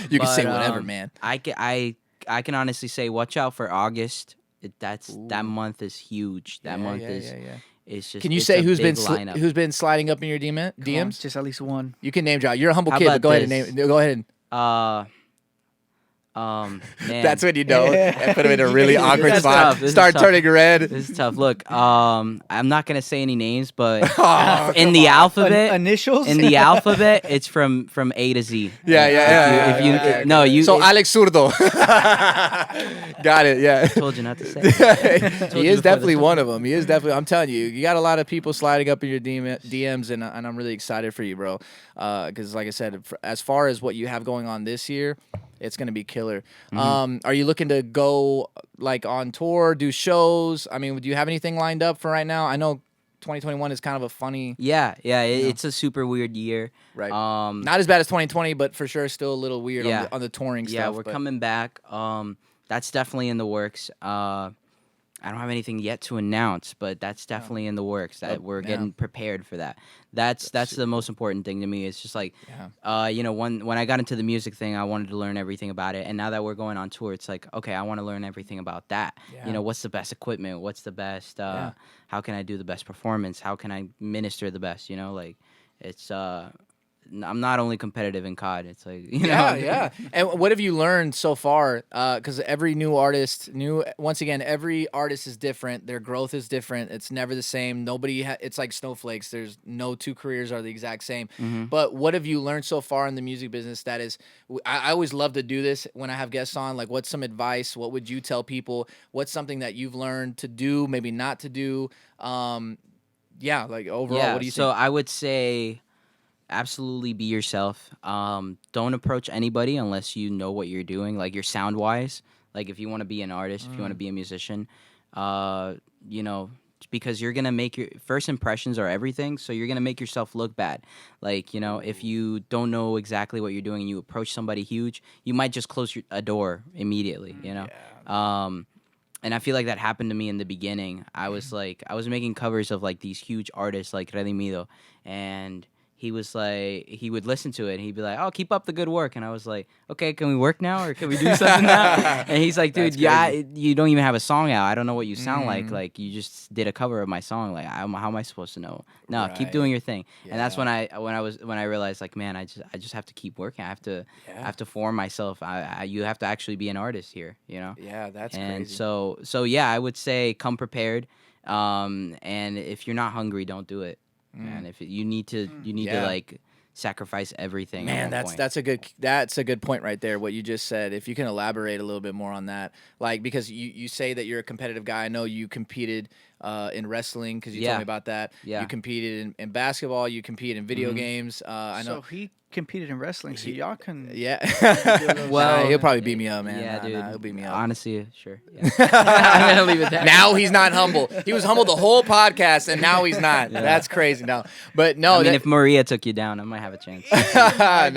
Speaker 2: you can say
Speaker 1: But,
Speaker 2: whatever, man.
Speaker 1: I can honestly say, watch out for August. That month is huge. That month is. It's just.
Speaker 2: Can you
Speaker 1: it's
Speaker 2: say
Speaker 1: a
Speaker 2: who's been
Speaker 1: big lineup.
Speaker 2: who's been sliding up in your DMs?
Speaker 3: Just at least one.
Speaker 2: You can name drop. You're a humble
Speaker 1: How
Speaker 2: kid, but
Speaker 1: about
Speaker 2: go ahead and
Speaker 1: this?
Speaker 2: name. Go ahead.
Speaker 1: Man.
Speaker 2: That's when you know. I put him in a really
Speaker 3: This is
Speaker 2: awkward
Speaker 1: tough.
Speaker 2: spot.
Speaker 1: This is
Speaker 2: Start
Speaker 1: tough.
Speaker 2: turning red.
Speaker 1: This is tough. Look, I'm not gonna say any names, but
Speaker 2: Oh,
Speaker 1: in the alphabet,
Speaker 3: Initials?
Speaker 1: in the alphabet, it's from A to Z.
Speaker 2: Yeah.
Speaker 1: If you
Speaker 2: okay.
Speaker 1: no, you.
Speaker 2: So
Speaker 1: it-
Speaker 2: Alex Zurdo. Got it. Yeah.
Speaker 1: told you not to say.
Speaker 2: He
Speaker 1: you
Speaker 2: is
Speaker 1: before the
Speaker 2: definitely
Speaker 1: show.
Speaker 2: one of them. He is definitely. I'm telling you, you got a lot of people sliding up in your DMs, and I'm really excited for you, bro. Because, like I said, as far as what you have going on this year, it's gonna be killer. Are you looking to go like on tour, do shows? I mean, do you have anything lined up for right now? I know 2021 is kind of a funny,
Speaker 1: Yeah. It's a super weird year.
Speaker 2: right?
Speaker 1: Not
Speaker 2: Not as bad as 2020, but for sure still a little weird
Speaker 1: Yeah.
Speaker 2: on the touring
Speaker 1: yeah,
Speaker 2: stuff.
Speaker 1: we're
Speaker 2: but-
Speaker 1: coming back. That's definitely in the works. I don't have anything yet to announce, but that's definitely in the works. That we're getting prepared for that. That's the most important thing to me. It's just like, you know, when I got into the music thing, I wanted to learn everything about it, and now that we're going on tour, it's like, okay, I want to learn everything about that.
Speaker 2: Yeah.
Speaker 1: You know, what's the best equipment? What's the best? How can I do the best performance? How can I minister the best? You know, like it's I'm not only competitive in COD. It's like
Speaker 2: Yeah. And what have you learned so far? Because every new artist, once again, every artist is different. Their growth is different. It's never the same. It's like snowflakes. There's no two careers are the exact same. But what have you learned so far in the music business? That is, I always love to do this when I have guests on. Like, what's some advice? What would you tell people? What's something that you've learned to do, maybe not to do? Like overall, what do you
Speaker 1: so
Speaker 2: think?
Speaker 1: I would say absolutely be yourself. Don't approach anybody unless you know what you're doing, like your sound wise. Like if you want to be an artist, if you want to be a musician, because you're gonna make your first impressions are everything. So you're gonna make yourself look bad. Like if you don't know exactly what you're doing and you approach somebody huge, you might just close a door immediately. And I feel like that happened to me in the beginning. I was making covers of like these huge artists like Redimido, and he would listen to it and he'd be like, "Oh, keep up the good work." And I was like, "Okay, can we work now or can we do something now?" And he's like, "Dude, you don't even have a song out. I don't know what you sound like. Like you just did a cover of my song. Like how am I supposed to know? No, keep doing your thing." And that's when I realized like, man, I just have to keep working. I have to form myself. You have to actually be an artist here,
Speaker 2: Yeah, that's
Speaker 1: and
Speaker 2: crazy.
Speaker 1: so yeah, I would say come prepared. And if you're not hungry, don't do it. And if you need to like sacrifice everything.
Speaker 2: Man,
Speaker 1: at one point.
Speaker 2: that's a good point right there. What you just said. If you can elaborate a little bit more on that, like because you say that you're a competitive guy. I know you competed in wrestling because you told me about that.
Speaker 1: Yeah.
Speaker 2: You competed in basketball. You compete in video games. I know.
Speaker 3: So he competed in wrestling, so y'all can.
Speaker 2: Yeah.
Speaker 1: Well,
Speaker 2: he'll probably beat me up, man.
Speaker 1: Yeah, dude.
Speaker 2: He'll beat me up.
Speaker 1: Honestly, sure. Yeah. I'm gonna leave it there.
Speaker 2: Now he's not humble. He was humble the whole podcast, and now he's not. Yeah. That's crazy. No, but no.
Speaker 1: I mean, if Maria took you down, I might have a chance.
Speaker 2: No. Yeah.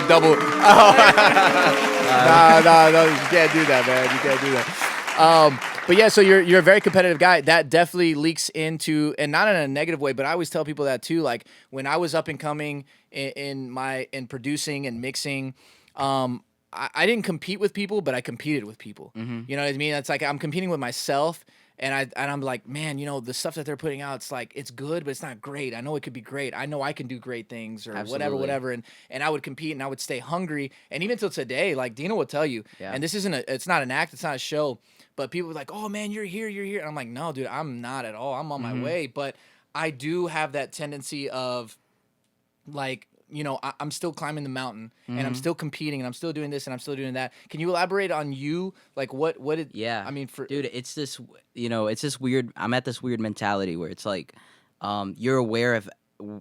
Speaker 2: Double. No. You can't do that, man. You can't do that. But yeah, so you're a very competitive guy. That definitely leaks into, and not in a negative way, but I always tell people that too. Like when I was up and coming in producing and mixing, I didn't compete with people, but I competed with people. You know what I mean? It's like I'm competing with myself, and I'm like, man, the stuff that they're putting out, it's like it's good, but it's not great. I know it could be great. I know I can do great things or whatever. And I would compete and I would stay hungry. And even till today, like Dino will tell you, and this it's not an act, it's not a show, but people are like, oh man, you're here. And I'm like, no, dude, I'm not at all. I'm on my way. But I do have that tendency of like, I'm still climbing the mountain and I'm still competing and I'm still doing this and I'm still doing that. Can you elaborate on you? Like what did, I mean,
Speaker 1: dude, it's this, it's this weird, I'm at this weird mentality where it's like, you're aware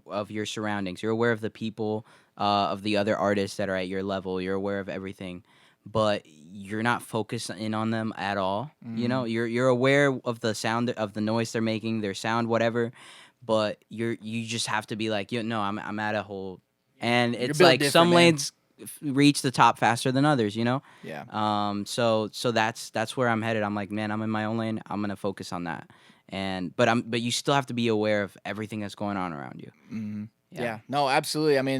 Speaker 1: of your surroundings. You're aware of the people, of the other artists that are at your level. You're aware of everything, but you're not focused in on them at all. You're aware of the sound of the noise they're making, their sound, whatever, but you just have to be like, I'm at a whole. And it's like some lanes reach the top faster than others,
Speaker 2: Yeah.
Speaker 1: So that's where I'm headed. I'm like, man, I'm in my own lane. I'm gonna focus on that. But you still have to be aware of everything that's going on around you.
Speaker 2: Yeah. No, absolutely. I mean,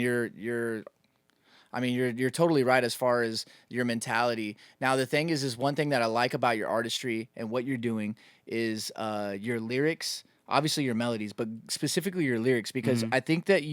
Speaker 2: you're totally right as far as your mentality. Now, the thing is one thing that I like about your artistry and what you're doing is your lyrics. Obviously your melodies, but specifically your lyrics, because I think that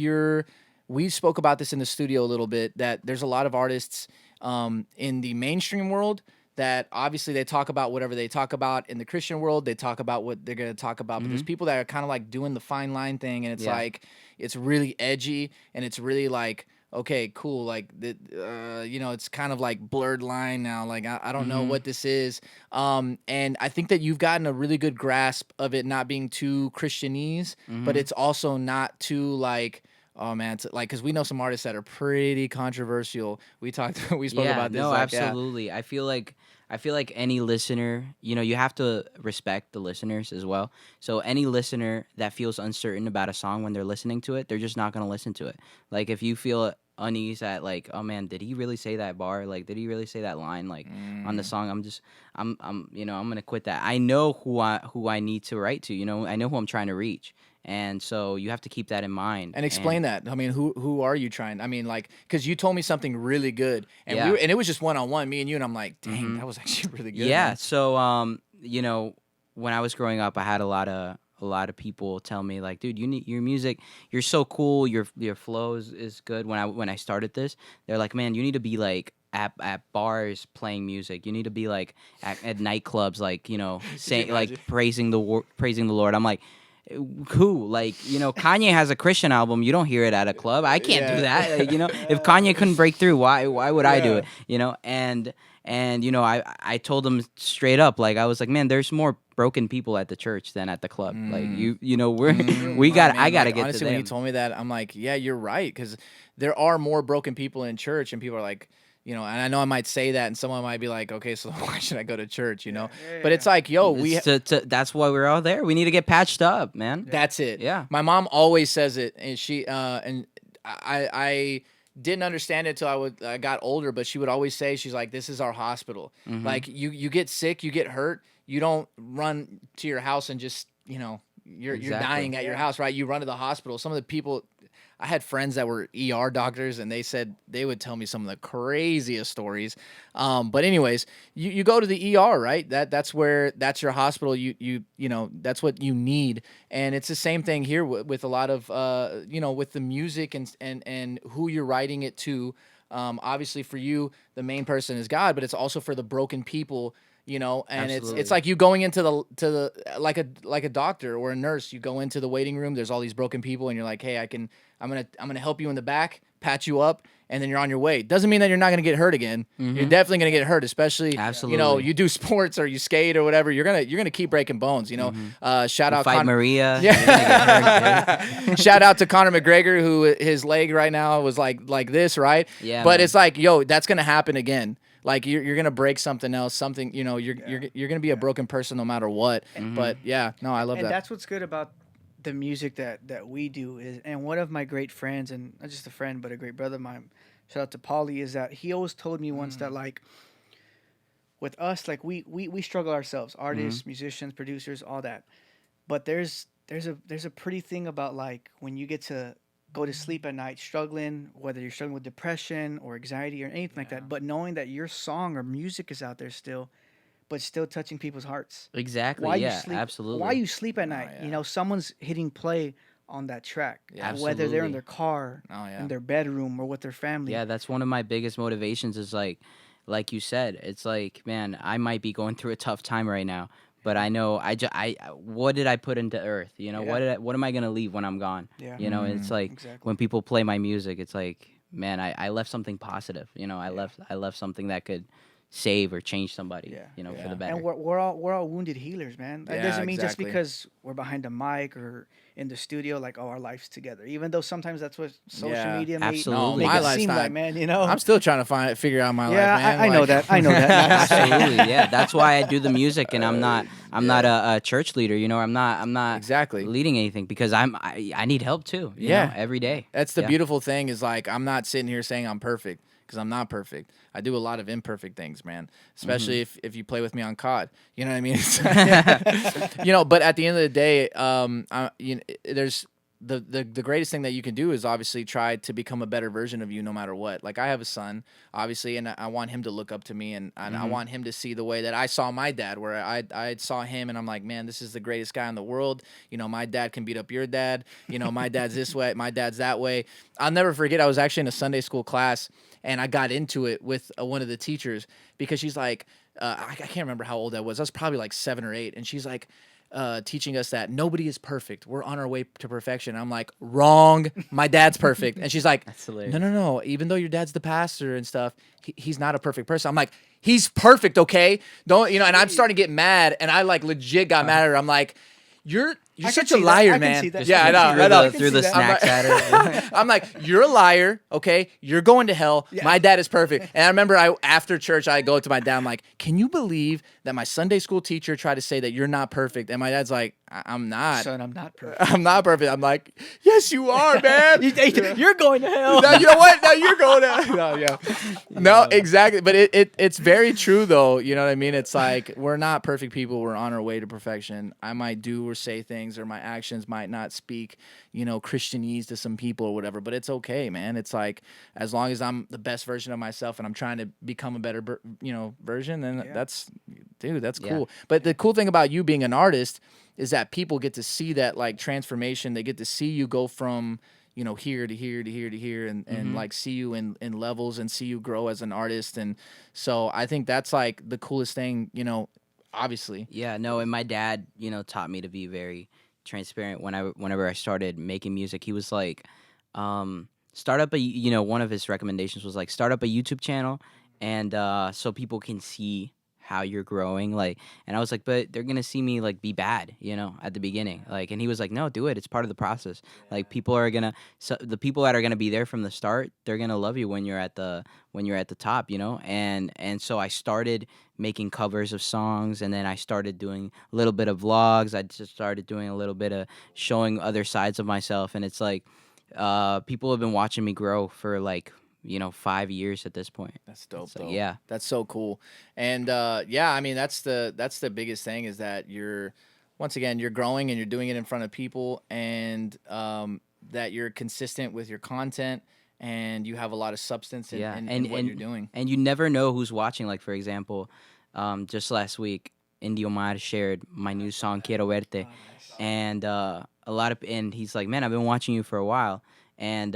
Speaker 2: we spoke about this in the studio a little bit, that there's a lot of artists in the mainstream world that obviously they talk about whatever they talk about. In the Christian world, they talk about what they're going to talk about. But there's people that are kind of like doing the fine line thing, and it's like, it's really edgy, and it's really like, okay, cool. Like, it's kind of like blurred line now. Like, I don't know what this is. And I think that you've gotten a really good grasp of it not being too Christianese, but it's also not too like, oh man, it's like, because we know some artists that are pretty controversial. We spoke about this.
Speaker 1: No,
Speaker 2: like,
Speaker 1: absolutely. I feel like any listener, you have to respect the listeners as well. So any listener that feels uncertain about a song when they're listening to it, they're just not going to listen to it. Like if you feel unease at like, oh man, did he really say that bar? Like, did he really say that line? Like on the song, I'm going to quit that. I know who I need to write to, I know who I'm trying to reach. And so you have to keep that in mind.
Speaker 2: And explain that. I mean, who are you trying? I mean, like, because you told me something really good, and and it was just one-on-one, me and you, and I'm like, dang, that was actually really good.
Speaker 1: Yeah.
Speaker 2: Man.
Speaker 1: So when I was growing up, I had a lot of a lot of people tell me like, dude, you need your music. You're so cool. Your flow is good. When I started this, they're like, man, you need to be like at bars playing music. You need to be like at nightclubs, like saying like praising the Lord. I'm like, who? Like, Kanye has a Christian album. You don't hear it at a club. I can't do that. Like, if Kanye couldn't break through, why would I do it? And I told him straight up, like, I was like, man, there's more broken people at the church than at the club. Like, I gotta get
Speaker 2: honestly,
Speaker 1: to them.
Speaker 2: when you told me that, I'm like, yeah, you're right, because there are more broken people in church, and people are like, and I know I might say that, and someone might be like, okay, so why should I go to church? But it's like, yo,
Speaker 1: that's why we're all there. We need to get patched up, man.
Speaker 2: That's it.
Speaker 1: Yeah.
Speaker 2: My mom always says it, and I didn't understand it till I got older, but she would always say, she's like, this is our hospital. Like, you get sick, you get hurt, you don't run to your house and just, you're dying at your house, right? You run to the hospital. Some of the people, I had friends that were ER doctors, and they said they would tell me some of the craziest stories. But anyways, you go to the ER, right? That's your hospital. That's what you need. And it's the same thing here with a lot of, with the music and who you're writing it to. Obviously for you, the main person is God, but it's also for the broken people. And
Speaker 1: Absolutely.
Speaker 2: it's like you going into the like a doctor or a nurse. You go into the waiting room. There's all these broken people, and you're like, hey, I'm gonna help you in the back, patch you up, and then you're on your way. Doesn't mean that you're not gonna get hurt again. You're definitely gonna get hurt, especially
Speaker 1: Absolutely.
Speaker 2: you do sports or you skate or whatever. You're gonna keep breaking bones. Shout out
Speaker 1: fight Maria.
Speaker 2: Yeah. Shout out to Conor McGregor, who his leg right now was like this, right?
Speaker 1: Yeah.
Speaker 2: But
Speaker 1: man.
Speaker 2: it's like, yo, that's gonna happen again. Like you're gonna break something else, you're gonna be a broken person no matter what. But yeah, no, I love that.
Speaker 3: And that's what's good about the music that we do is, and one of my great friends, and not just a friend but a great brother of mine, shout out to Paulie, is that he always told me once that like with us, like we struggle ourselves, artists, musicians, producers, all that. But there's a pretty thing about like when you get to go to sleep at night struggling, whether you're struggling with depression or anxiety or anything like that, but knowing that your song or music is out there still, but still touching people's hearts.
Speaker 1: Exactly.
Speaker 3: Why
Speaker 1: yeah.
Speaker 3: you sleep,
Speaker 1: Absolutely.
Speaker 3: Why you sleep at night?
Speaker 2: yeah.
Speaker 3: Someone's hitting play on that track, whether they're in their car, in their bedroom, or with their family.
Speaker 1: Yeah, that's one of my biggest motivations. Is like you said, it's like, man, I might be going through a tough time right now, but I know what did I put into earth? What am I gonna leave when I'm gone?
Speaker 3: Yeah.
Speaker 1: It's like when people play my music, it's like, man, I left something positive. I left something that could save or change somebody. For the better.
Speaker 3: And we're all wounded healers, man. That doesn't mean just because we're behind a mic or in the studio, like, our life's together. Even though sometimes that's what social media
Speaker 1: Absolutely.
Speaker 3: make
Speaker 2: My
Speaker 3: it
Speaker 2: life's
Speaker 3: seem
Speaker 2: not.
Speaker 3: like, man.
Speaker 2: I'm still trying to figure out my life, man.
Speaker 3: I know that. I know that.
Speaker 1: Absolutely, yeah. That's why I do the music, and I'm not a church leader. I'm not
Speaker 2: Exactly.
Speaker 1: leading anything because I need help too. you
Speaker 2: Yeah.
Speaker 1: know, every day.
Speaker 2: That's the beautiful thing is like I'm not sitting here saying I'm perfect because I'm not perfect. I do a lot of imperfect things, man. Especially if you play with me on COD. You know what I mean? But at the end of the day, there's the greatest thing that you can do is obviously try to become a better version of you no matter what. Like I have a son, obviously, and I want him to look up to me and I want him to see the way that I saw my dad, where I saw him and I'm like, man, this is the greatest guy in the world. My dad can beat up your dad. My dad's this way, my dad's that way. I'll never forget, I was actually in a Sunday school class and I got into it with one of the teachers because she's like, I can't remember how old I was. I was probably like 7 or 8. And she's like, teaching us that nobody is perfect. We're on our way to perfection. I'm like, wrong. My dad's perfect. And she's like, no. Even though your dad's the pastor and stuff, he's not a perfect person. I'm like, he's perfect, okay? Don't, and I'm starting to get mad. And I like legit got mad at her. I'm like, you're such a liar, man. Yeah, I know.
Speaker 1: Through the snacks at her.
Speaker 2: I'm like, you're a liar, okay? You're going to hell. Yeah. My dad is perfect. And I remember after church, I go to my dad, I'm like, can you believe that my Sunday school teacher tried to say that you're not perfect? And my dad's like, I'm not.
Speaker 3: Son, I'm not perfect.
Speaker 2: I'm not perfect. I'm like, yes, you are, man.
Speaker 3: You're going to hell.
Speaker 2: No, you know what? No, you're going to No, yeah. No, exactly. But it's very true, though. You know what I mean? It's like, we're not perfect people. We're on our way to perfection. I might do or say things things, or my actions might not speak, Christianese to some people or whatever, but it's okay, man. It's like, as long as I'm the best version of myself and I'm trying to become a better, version, then that's cool. But the cool thing about you being an artist is that people get to see that like transformation. They get to see you go from, here to here to here to here, and like see you in levels and see you grow as an artist. And so I think that's like the coolest thing, obviously.
Speaker 1: Yeah, no, and my dad, taught me to be very transparent whenever I started making music. He was like, start up one of his recommendations was like, start up a YouTube channel, and so people can see how you're growing, like. And I was like, but they're gonna see me like be bad, at the beginning, like. And he was like, no, do it, it's part of the process. Like, the people that are gonna be there from the start, they're gonna love you when you're at the top, and so I started making covers of songs, and then I started doing a little bit of vlogs. I just started doing a little bit of showing other sides of myself, and it's like, people have been watching me grow for like 5 years at this point.
Speaker 2: That's dope.
Speaker 1: So,
Speaker 2: though.
Speaker 1: yeah,
Speaker 2: that's so cool. And I mean, that's the biggest thing, is that once again, you're growing and you're doing it in front of people, and that you're consistent with your content, and you have a lot of substance in what you're doing.
Speaker 1: And you never know who's watching. Like, for example, just last week, Indio Mar shared my new song Quiero Verte, and and he's like, man, I've been watching you for a while, and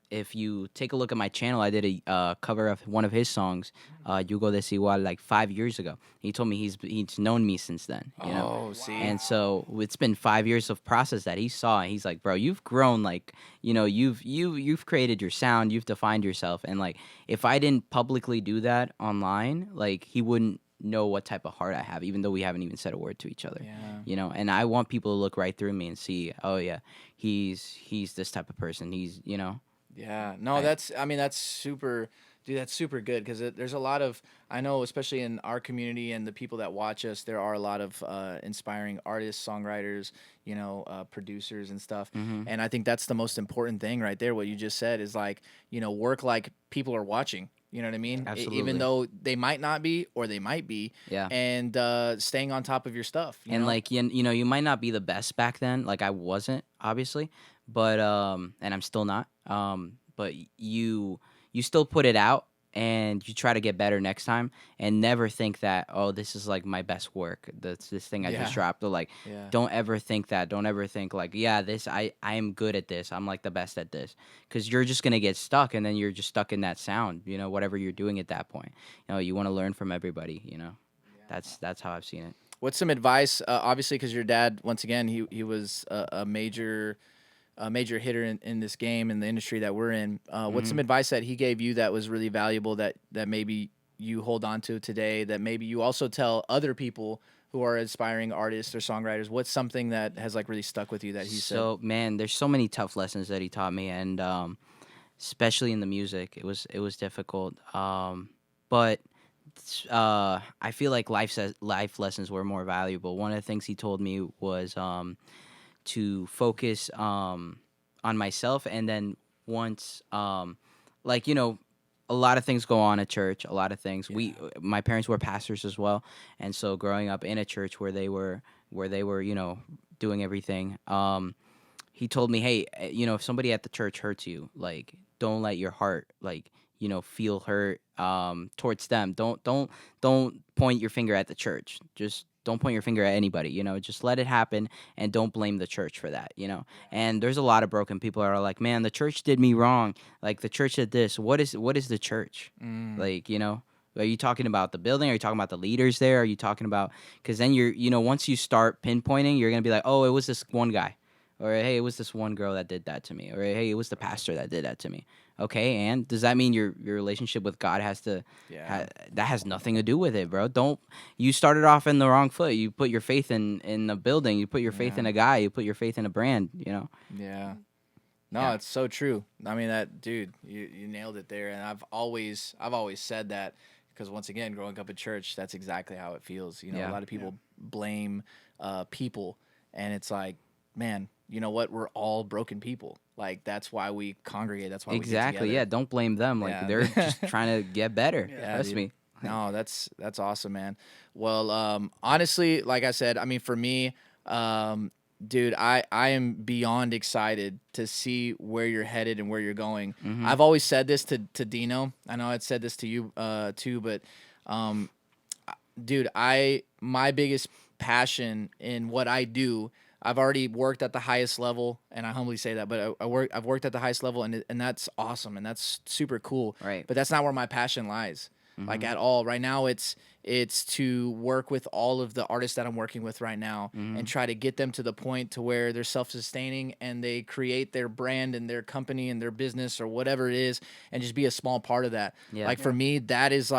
Speaker 1: if you take a look at my channel, I did a cover of one of his songs, Yugo Desigual, like 5 years ago. He told me he's known me since then.
Speaker 2: Oh, see.
Speaker 1: And so it's been 5 years of process that he saw. And he's like, bro, you've grown. Like, you've created your sound. You've defined yourself. And like, if I didn't publicly do that online, like, he wouldn't know what type of heart I have, even though we haven't even said a word to each other.
Speaker 2: Yeah.
Speaker 1: And I want people to look right through me and see, oh yeah, he's this type of person. He's.
Speaker 2: Yeah, no, that's super, dude, that's super good, because there's a lot of, I know, especially in our community and the people that watch us, there are a lot of inspiring artists, songwriters, producers and stuff. And I think that's the most important thing right there. What you just said is like, work like people are watching. You know what I mean?
Speaker 1: Absolutely.
Speaker 2: Even though they might not be, or they might be.
Speaker 1: Yeah.
Speaker 2: And staying on top of your stuff.
Speaker 1: And like, you might not be the best back then. Like, I wasn't, obviously, but and I'm still not. But you still put it out, and you try to get better next time, and never think that, oh, this is like my best work. That's this thing I just dropped. Or like, don't ever think that. Don't ever think like, yeah, this I am good at this. I'm like the best at this, because you're just gonna get stuck, and then you're just stuck in that sound. Whatever you're doing at that point. You want to learn from everybody. That's how I've seen it.
Speaker 2: What's some advice? Obviously, because your dad, once again, he was a major hitter in this game, in the industry that we're in. What's some advice that he gave you that was really valuable, that maybe you hold on to today, that maybe you also tell other people who are aspiring artists or songwriters? What's something that has like really stuck with you that he said?
Speaker 1: So, man, there's so many tough lessons that he taught me, and especially in the music, it was difficult. But I feel like life lessons were more valuable. One of the things he told me was to focus on myself, and then once a lot of things go on at church, a lot of things. My parents were pastors as well, and so growing up in a church where they were doing everything, he told me, hey, if somebody at the church hurts you, like, don't let your heart feel hurt towards them. Don't point your finger at the church. Just don't point your finger at anybody, just let it happen, and don't blame the church for that, And there's a lot of broken people that are like, man, the church did me wrong. Like, the church did this. What is the church? Like, are you talking about the building? Are you talking about the leaders there? Are you talking about, because then once you start pinpointing, you're going to be like, oh, it was this one guy. Or, hey, it was this one girl that did that to me. Or, hey, it was the pastor that did that to me. Okay, and does that mean your relationship with God has to? That has nothing to do with it, bro. You started off in the wrong foot. You put your faith in a building. You put your faith in a guy. You put your faith in a brand.
Speaker 2: Yeah. No, it's so true. I mean, that dude, you nailed it there. And I've always said that, because once again, growing up in church, that's exactly how it feels. A lot of people blame people, and it's like, man, you know what? We're all broken people. Like, that's why we congregate. That's why we get together.
Speaker 1: Yeah, don't blame them. Like, they're just trying to get better. Trust me.
Speaker 2: No, that's awesome, man. Well, honestly, like I said, I mean, for me, Dude, I am beyond excited to see where you're headed and where you're going.
Speaker 1: Mm-hmm.
Speaker 2: I've always said this to Dino. I know I'd said this to you too, but dude, my biggest passion in what I do, I've already worked at the highest level, and I humbly say that, but I've worked at the highest level, and that's awesome, and that's super cool.
Speaker 1: Right.
Speaker 2: But that's not where my passion lies, like at all. Right now, it's to work with all of the artists that I'm working with right now, and try to get them to the point to where they're self-sustaining and they create their brand and their company and their business or whatever it is, and just be a small part of that.
Speaker 1: Yeah.
Speaker 2: Like for me, that's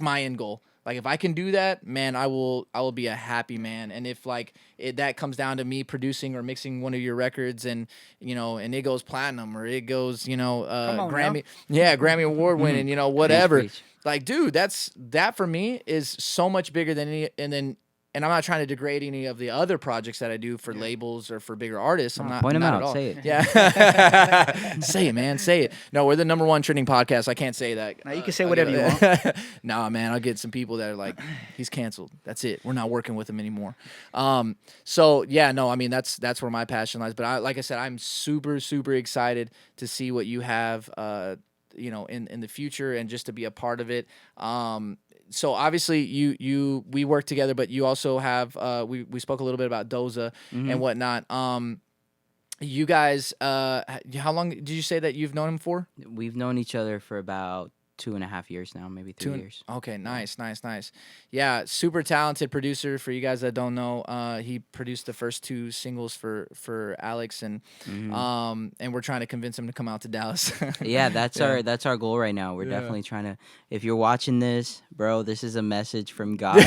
Speaker 2: my end goal. Like if I can do that, man, I will be a happy man. And if that comes down to me producing or mixing one of your records, and and it goes platinum or it goes Grammy, Grammy award winning, whatever.
Speaker 1: Preach.
Speaker 2: Like, dude, that for me is so much bigger than any. And I'm not trying to degrade any of the other projects that I do for labels or for bigger artists. I'm not.
Speaker 1: Point them
Speaker 2: not
Speaker 1: out.
Speaker 2: at all.
Speaker 1: Say it.
Speaker 2: Yeah. Say it, man. Say it. No, we're the #1 trending podcast. I can't say that.
Speaker 3: Now you can say whatever you want.
Speaker 2: Nah, man. I'll get some people that are like, he's canceled. That's it. We're not working with him anymore. So yeah, no. I mean, that's where my passion lies. But like I said, I'm super, super excited to see what you have. In the future, and just to be a part of it. So obviously we work together, but you also have we spoke a little bit about Doza and whatnot. You guys, how long did you say that you've known him for?
Speaker 1: We've known each other for about 2.5 years now, maybe 3 years.
Speaker 2: Okay, nice. Yeah, super talented producer. For you guys that don't know, he produced the first 2 singles for Alex, and we're trying to convince him to come out to Dallas.
Speaker 1: Yeah, that's our goal right now. We're definitely trying to. If you're watching this, bro, this is a message from God.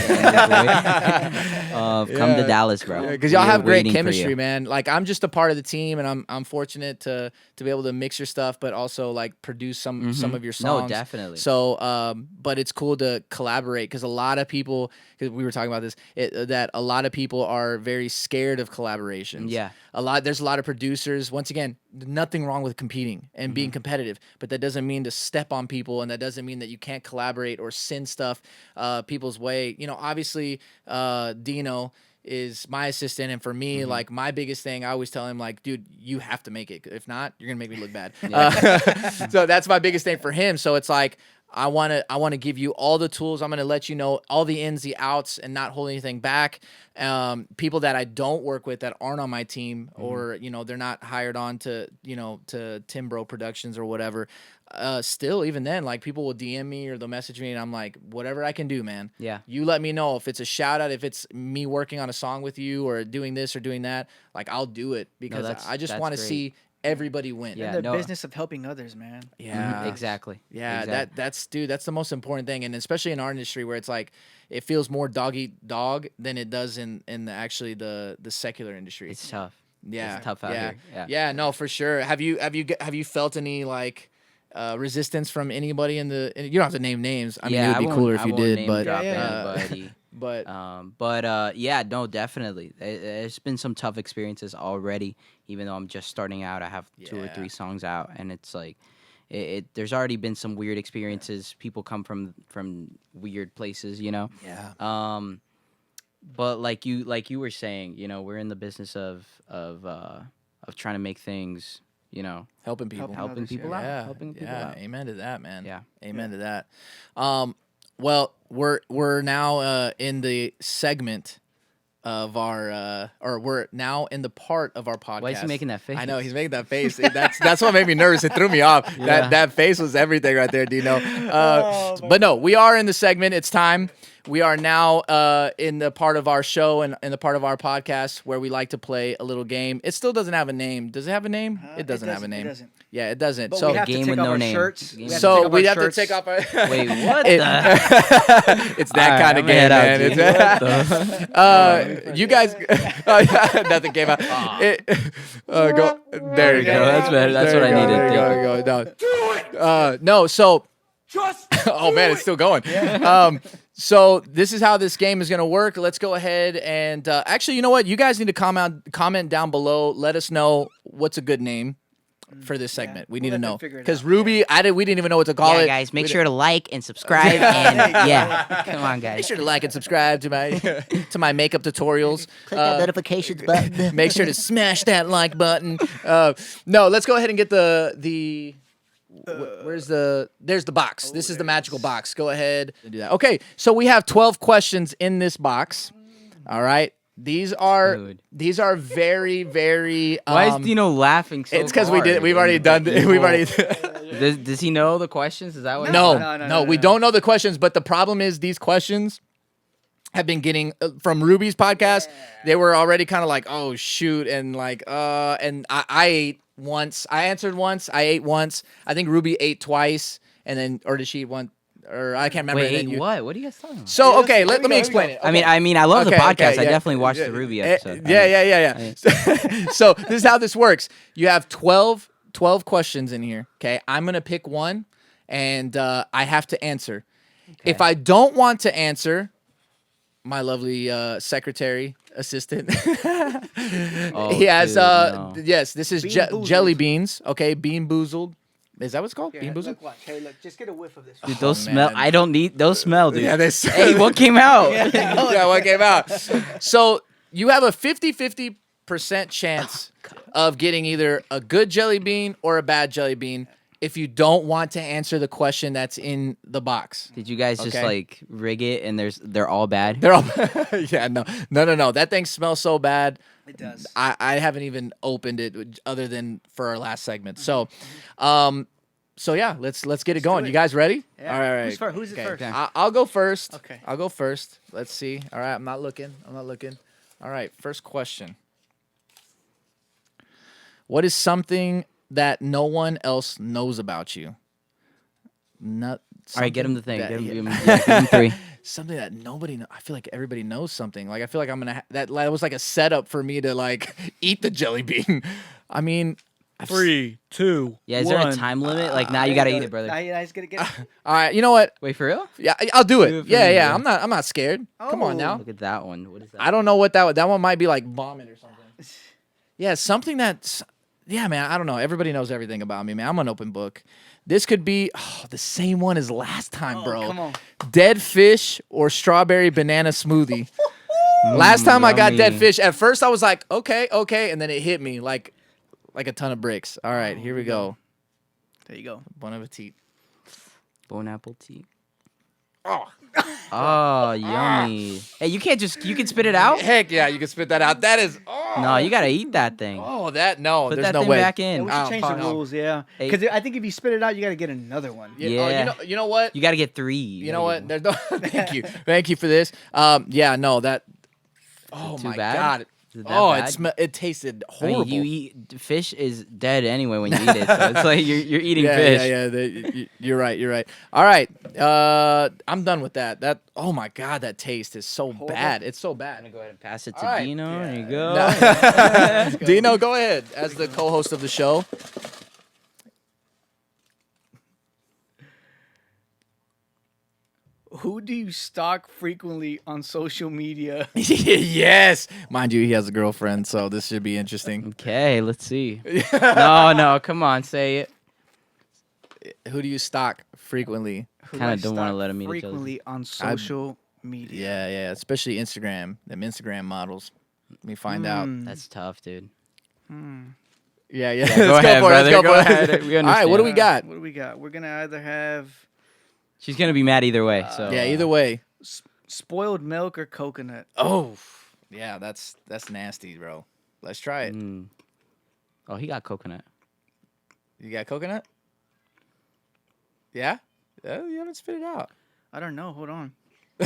Speaker 1: Come to Dallas, bro.
Speaker 2: Because y'all have great chemistry, man. Like I'm just a part of the team, and I'm fortunate to be able to mix your stuff, but also like produce some of your songs.
Speaker 1: No, definitely.
Speaker 2: So, but it's cool to collaborate, because a lot of people, because we were talking about this, that a lot of people are very scared of collaborations.
Speaker 1: Yeah.
Speaker 2: There's a lot of producers. Once again, nothing wrong with competing and being competitive, but that doesn't mean to step on people, and that doesn't mean that you can't collaborate or send stuff people's way. Obviously, Dino is my assistant, and for me, like my biggest thing, I always tell him, like, dude, you have to make it. If not, you're gonna make me look bad. So that's my biggest thing for him. So it's like, I want to give you all the tools. I'm going to let you know all the ins, the outs, and not hold anything back. People that I don't work with, that aren't on my team, or they're not hired on to Timbro Productions or whatever. Still, even then, like, people will DM me or they'll message me, and I'm like, whatever I can do, man.
Speaker 1: Yeah.
Speaker 2: You let me know if it's a shout out, if it's me working on a song with you or doing this or doing that. Like, I'll do it, because I just want to see everybody win.
Speaker 1: Yeah,
Speaker 3: In the business of helping others, man.
Speaker 2: Yeah.
Speaker 1: Exactly.
Speaker 2: Yeah,
Speaker 1: Exactly.
Speaker 2: that's the most important thing, and especially in our industry where it's like it feels more dog eat dog than it does in the secular industry.
Speaker 1: It's tough.
Speaker 2: Yeah,
Speaker 1: It's tough out here. Yeah.
Speaker 2: Yeah, no, for sure. Have you felt any like resistance from anybody in the? You don't have to name names. I mean, it would be cooler if you did, but
Speaker 1: anybody.
Speaker 2: but
Speaker 1: Yeah, no, definitely. There's been some tough experiences already. Even though I'm just starting out, I have 2 or 3 songs out, and it's like, there's already been some weird experiences. People come from weird places,
Speaker 2: Yeah.
Speaker 1: But like you were saying, we're in the business of trying to make things,
Speaker 2: helping people,
Speaker 3: Helping
Speaker 1: people out,
Speaker 2: yeah,
Speaker 1: helping people
Speaker 2: yeah.
Speaker 1: out.
Speaker 2: Amen to that, man.
Speaker 1: Yeah.
Speaker 2: Amen to that. Well, we're now in the segment of our or we're now in the part of our podcast.
Speaker 1: Why is he making that face?
Speaker 2: I know he's making that face. That's what made me nervous. It threw me off.
Speaker 1: Yeah.
Speaker 2: That face was everything right there, Dino. But no, we are in the segment. It's time. We are now in the part of our show and in the part of our podcast where we like to play a little game. It still doesn't have a name. Does it have a name? It doesn't have a name.
Speaker 3: It doesn't.
Speaker 2: Yeah, it doesn't.
Speaker 3: But
Speaker 2: So
Speaker 3: we have
Speaker 1: Game
Speaker 3: to take
Speaker 1: with
Speaker 3: off
Speaker 1: no
Speaker 3: our
Speaker 1: name.
Speaker 3: shirts.
Speaker 1: Game
Speaker 2: so we have to take off our.
Speaker 1: Wait, what
Speaker 2: It-
Speaker 1: the?
Speaker 2: It's that kind of game, man. You guys, nothing came out. Go there. You go.
Speaker 1: That's better. That's
Speaker 2: There
Speaker 1: what
Speaker 2: you
Speaker 1: I needed.
Speaker 2: There you go. No. No. So. Oh man, it's still going. So this is how this game is going to work. Let's go ahead and actually, you know what? You guys need to comment down below. Let us know what's a good name. for this segment. We
Speaker 3: We'll
Speaker 2: need to
Speaker 3: let them
Speaker 2: know
Speaker 3: figure it
Speaker 2: because
Speaker 3: out.
Speaker 2: Ruby, we didn't even know what to call
Speaker 1: Yeah,
Speaker 2: it.
Speaker 1: guys, make sure to like and subscribe. And yeah, come on, guys.
Speaker 2: Make sure to like and subscribe to my makeup tututorials.
Speaker 1: Click that notifications button.
Speaker 2: Make sure to smash that like button. No, let's go ahead and get there's the box. This is the magical box. Go ahead and do that. Okay, so we have 12 questions in this box. All right. These are very, very.
Speaker 1: Why is Dino laughing so
Speaker 2: It's because
Speaker 1: hard?
Speaker 2: we've already done. We've already.
Speaker 1: Does he know the questions? Is that what?
Speaker 2: No, we don't know the questions. But the problem is these questions have been getting from Ruby's podcast. They were already kind of like, oh shoot, and like, and I ate once. I answered once. I ate once. I think Ruby ate twice, and then or did she eat one? Or I can't remember.
Speaker 1: Wait, what? What are you guys talking about?
Speaker 2: So okay, let me explain it.
Speaker 1: I mean, I love the podcast. I definitely watched the Ruby episode.
Speaker 2: Yeah. So this is how this works. You have 12 questions in here. Okay, I'm gonna pick one, and I have to answer. Okay. If I don't want to answer, my lovely secretary assistant, he has yes. This is jelly beans. Okay, bean boozled. Is that what it's called? Bean boozled?
Speaker 3: Look, watch. Hey, look, just get a whiff of this.
Speaker 1: Dude, those smell. I don't need those smell, dude.
Speaker 2: Yeah,
Speaker 1: Hey, what came out?
Speaker 2: Yeah, what came out? So you have a 50-50% chance of getting either a good jelly bean or a bad jelly bean if you don't want to answer the question that's in the box.
Speaker 1: Did you guys just like rig it and they're all bad?
Speaker 2: They're all yeah, no. That thing smells so bad.
Speaker 3: It does.
Speaker 2: I haven't even opened it other than for our last segment. So, so yeah, let's get it going. You guys ready?
Speaker 3: Yeah.
Speaker 2: All right.
Speaker 3: Who's first? Who's it first?
Speaker 1: Okay.
Speaker 2: I'll go first.
Speaker 3: Okay.
Speaker 2: I'll go first. Let's see. All right, I'm not looking. All right, first question. What is something that no one else knows about you?
Speaker 1: All right, get him the thing.
Speaker 2: That,
Speaker 1: Give him 3.
Speaker 2: Something that nobody knows. I feel like everybody knows something. Like I feel like I'm gonna. That was like a setup for me to like eat the jelly bean. I mean,
Speaker 6: 3, 2.
Speaker 1: Yeah, is there a time limit? Like now you gotta eat it, brother.
Speaker 3: Now you guys gotta get it.
Speaker 2: all right. You know what?
Speaker 1: Wait, for real?
Speaker 2: Yeah, I'll do
Speaker 1: Do
Speaker 2: it.
Speaker 1: it for
Speaker 2: Yeah,
Speaker 1: me,
Speaker 2: yeah.
Speaker 1: bro.
Speaker 2: I'm not scared. Come on now.
Speaker 1: Look at that one. What is that?
Speaker 2: I don't know what that one might be like vomit or something. Yeah, something that's man, I don't know. Everybody knows everything about me, man. I'm an open book. This could be the same one as last time, bro.
Speaker 3: Come on.
Speaker 2: Dead fish or strawberry banana smoothie. Last time I got dead
Speaker 1: yummy.
Speaker 2: fish, at first I was like, okay, and then it hit me like a ton of bricks. All right, here we go.
Speaker 3: There you go.
Speaker 2: Bon appetit.
Speaker 1: Bone apple tea. Oh, yummy. Hey, you can spit it out?
Speaker 2: Heck yeah, you can spit that out. That is
Speaker 1: No, you gotta eat that thing.
Speaker 2: no,
Speaker 1: Put
Speaker 2: there's
Speaker 1: that
Speaker 2: no
Speaker 1: thing
Speaker 2: way.
Speaker 1: back
Speaker 3: Yeah,
Speaker 1: in.
Speaker 3: we should
Speaker 2: Oh,
Speaker 3: change the
Speaker 2: fuck no.
Speaker 3: rules, yeah.
Speaker 1: Hey.
Speaker 3: Because I think if you spit it out, you gotta get another one.
Speaker 1: Yeah.
Speaker 2: You know what?
Speaker 1: You gotta get 3.
Speaker 2: You know what? There's no. Thank you for this. Yeah, no, that. Oh
Speaker 1: Too
Speaker 2: my
Speaker 1: bad?
Speaker 2: god.
Speaker 1: Is it that
Speaker 2: Oh,
Speaker 1: bad?
Speaker 2: it tasted
Speaker 1: I
Speaker 2: horrible.
Speaker 1: mean, you eat fish is dead anyway when you eat it, so it's like you're eating fish.
Speaker 2: Yeah. You're right. All right, I'm done with that. Oh my god, that taste is so bad. It's so
Speaker 1: I'm
Speaker 2: bad.
Speaker 1: gonna go ahead and pass it to
Speaker 2: All right.
Speaker 1: Dino. There you go.
Speaker 2: Dino, go ahead as the co-host of the show.
Speaker 3: Who do you stalk frequently on social media?
Speaker 2: Yes, mind you, he has a girlfriend, so this should be interesting.
Speaker 1: Okay, let's see. No, come on, say it.
Speaker 2: Who do you stalk frequently?
Speaker 3: Who
Speaker 1: Kinda
Speaker 3: I
Speaker 1: don't wanna
Speaker 3: stalk
Speaker 1: let 'em eat each other.
Speaker 3: frequently on social media.
Speaker 2: Yeah, especially Instagram. Them Instagram models. Let me find out.
Speaker 1: That's tough, dude.
Speaker 2: Yeah.
Speaker 1: Go
Speaker 2: Let's
Speaker 1: ahead,
Speaker 2: for it, let's
Speaker 1: brother.
Speaker 2: go
Speaker 1: Go
Speaker 2: for it.
Speaker 1: ahead. We
Speaker 2: All right, what do we got?
Speaker 3: What do we got? We're gonna either have
Speaker 1: She's gonna be mad either way. So
Speaker 2: Yeah, either way.
Speaker 3: spoiled milk or coconut.
Speaker 2: Oh, yeah, that's nasty, bro. Let's try it.
Speaker 1: Oh, he got coconut.
Speaker 2: You got coconut? Yeah? You haven't spit it out.
Speaker 3: I don't know. Hold on.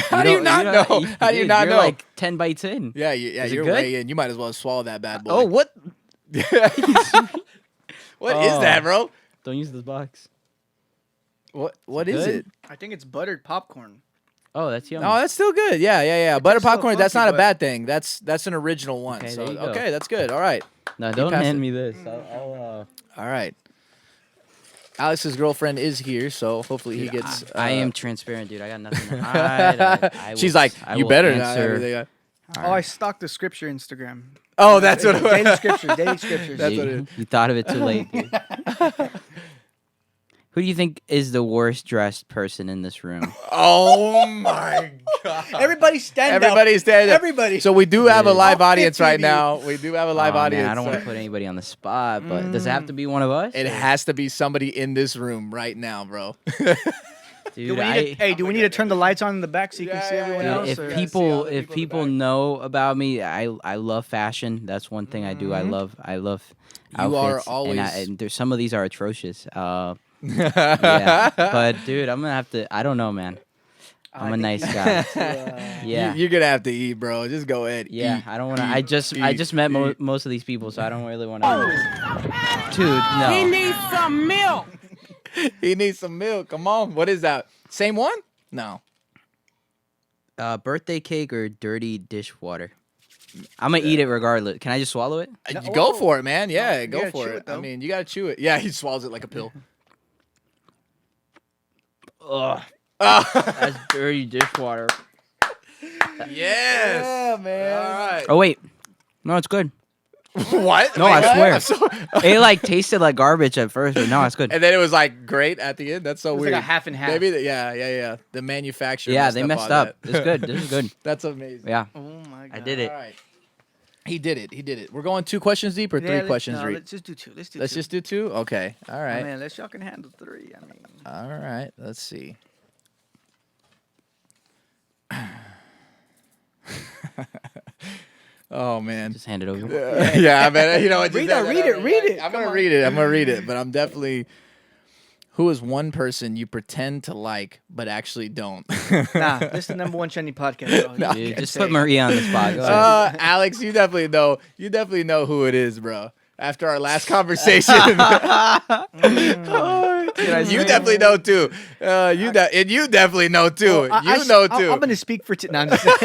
Speaker 2: How do you not know? How do you
Speaker 1: Dude,
Speaker 2: not
Speaker 1: you're
Speaker 2: know?
Speaker 1: like 10 bites in.
Speaker 2: Yeah,
Speaker 1: Is it
Speaker 2: you're
Speaker 1: good?
Speaker 2: way in. You might as well swallow that bad boy.
Speaker 1: Oh, what?
Speaker 2: What is that, bro?
Speaker 1: Don't use this box.
Speaker 2: What is
Speaker 1: good?
Speaker 2: it?
Speaker 3: I think it's buttered popcorn.
Speaker 1: Oh, that's yummy.
Speaker 2: No, that's still good. Yeah. Butter
Speaker 3: tastes a little
Speaker 2: popcorn, that's
Speaker 3: funky,
Speaker 2: not a
Speaker 3: but-
Speaker 2: bad thing. That's an original one.
Speaker 1: Okay,
Speaker 2: So
Speaker 1: there you go.
Speaker 2: okay, that's good. All right.
Speaker 1: No, don't
Speaker 2: pass
Speaker 1: hand
Speaker 2: it.
Speaker 1: me this. I'll
Speaker 2: All right. Alex's girlfriend is here, so hopefully he gets.
Speaker 1: I am transparent, dude. I got nothing to hide.
Speaker 2: She's like,
Speaker 1: I
Speaker 2: you
Speaker 1: will
Speaker 2: better not.
Speaker 1: answer.
Speaker 2: Everything.
Speaker 3: Oh, I stalked the scripture Instagram.
Speaker 2: Oh, that's what it was.
Speaker 3: Daily scriptures. Daily scriptures.
Speaker 2: That's what it is.
Speaker 1: You thought of it too late, dude. Who do you think is the worst dressed person in this room?
Speaker 2: Oh my god!
Speaker 3: Everybody stand up.
Speaker 2: Everybody stand up.
Speaker 3: Everybody.
Speaker 2: So we do have a live
Speaker 3: All
Speaker 2: audience
Speaker 3: 50
Speaker 2: right
Speaker 3: of you.
Speaker 2: now. We do have a live
Speaker 1: Aw,
Speaker 2: audience.
Speaker 1: Man, I don't want
Speaker 2: so-
Speaker 1: to put anybody on the spot, but does it have to be one of us?
Speaker 2: It
Speaker 1: or-
Speaker 2: has to be somebody in this room right now, bro.
Speaker 1: Dude,
Speaker 3: Do we need to turn the lights on in the back so you can see everyone
Speaker 1: Dude,
Speaker 3: else?
Speaker 1: if
Speaker 3: or-
Speaker 2: see all the
Speaker 1: if
Speaker 2: people in the
Speaker 1: people
Speaker 2: back.
Speaker 1: know about me, I love fashion. That's one thing I do. I love
Speaker 2: You are
Speaker 1: outfits,
Speaker 2: always-
Speaker 1: and there's some of these are atrocious. Yeah, but dude, I'm gonna have to. I don't know, man. I'm a nice guy. Yeah,
Speaker 2: You're gonna have to eat, bro. Just go ahead.
Speaker 1: yeah.
Speaker 2: Eat,
Speaker 1: I don't want to.
Speaker 2: eat,
Speaker 1: I
Speaker 2: eat,
Speaker 1: just met
Speaker 2: eat.
Speaker 1: most of these people, so I don't really want to. Dude, no.
Speaker 4: needs some milk.
Speaker 2: He needs some milk. Come on. What is that? Same one? No.
Speaker 1: Birthday cake or dirty dishwater? I'm gonna eat it regardless. Can I just swallow it?
Speaker 2: Go for it, man. Yeah,
Speaker 3: you
Speaker 2: go
Speaker 3: gotta
Speaker 2: for
Speaker 3: chew
Speaker 2: it.
Speaker 3: it, though.
Speaker 2: I mean, you gotta chew it. Yeah, he swallows it like a pill.
Speaker 1: Ugh, that's dirty dishwater.
Speaker 2: Yes.
Speaker 3: Yeah, man.
Speaker 2: All right.
Speaker 1: Oh wait, no, it's good.
Speaker 2: What?
Speaker 1: No,
Speaker 2: Wait,
Speaker 1: I
Speaker 2: what?
Speaker 1: swear.
Speaker 2: I'm so-
Speaker 1: It like tasted like garbage at first, but no, it's good.
Speaker 2: and then it was like great at the end. That's so
Speaker 3: It was
Speaker 2: weird.
Speaker 3: like a half and half.
Speaker 2: Maybe. Yeah. The manufacturer.
Speaker 1: Yeah, they messed
Speaker 2: on
Speaker 1: up.
Speaker 2: that.
Speaker 1: It's good. This is good.
Speaker 2: That's amazing.
Speaker 1: Yeah,
Speaker 3: Oh my god.
Speaker 1: I did it.
Speaker 2: All right. He did it. We're going 2 questions deep or 3 questions deep?
Speaker 3: Let's just do 2. Let's do
Speaker 2: Let's
Speaker 3: 2.
Speaker 2: just do 2. Okay. All
Speaker 3: Oh,
Speaker 2: right.
Speaker 3: man, let's y'all can handle 3. I mean,
Speaker 2: All right. Let's see. Oh man.
Speaker 1: just hand it over.
Speaker 2: Yeah, man. You know what?
Speaker 3: Read it.
Speaker 2: I'm
Speaker 3: Come
Speaker 2: gonna
Speaker 3: on.
Speaker 2: read it. But I'm definitely. Who is one person you pretend to like but actually don't?
Speaker 3: nah, this is the #1 trending podcast. Bro.
Speaker 2: Nah.
Speaker 3: You
Speaker 1: Dude,
Speaker 3: can
Speaker 1: just
Speaker 3: say
Speaker 1: put
Speaker 3: it.
Speaker 1: Maria on the spot. Go ahead.
Speaker 2: Alex, you definitely know. You definitely know who it is, bro. After our last conversation, you definitely know too. You definitely know too.
Speaker 3: Well,
Speaker 2: know too.
Speaker 3: I'm gonna speak for. No, I'm just saying.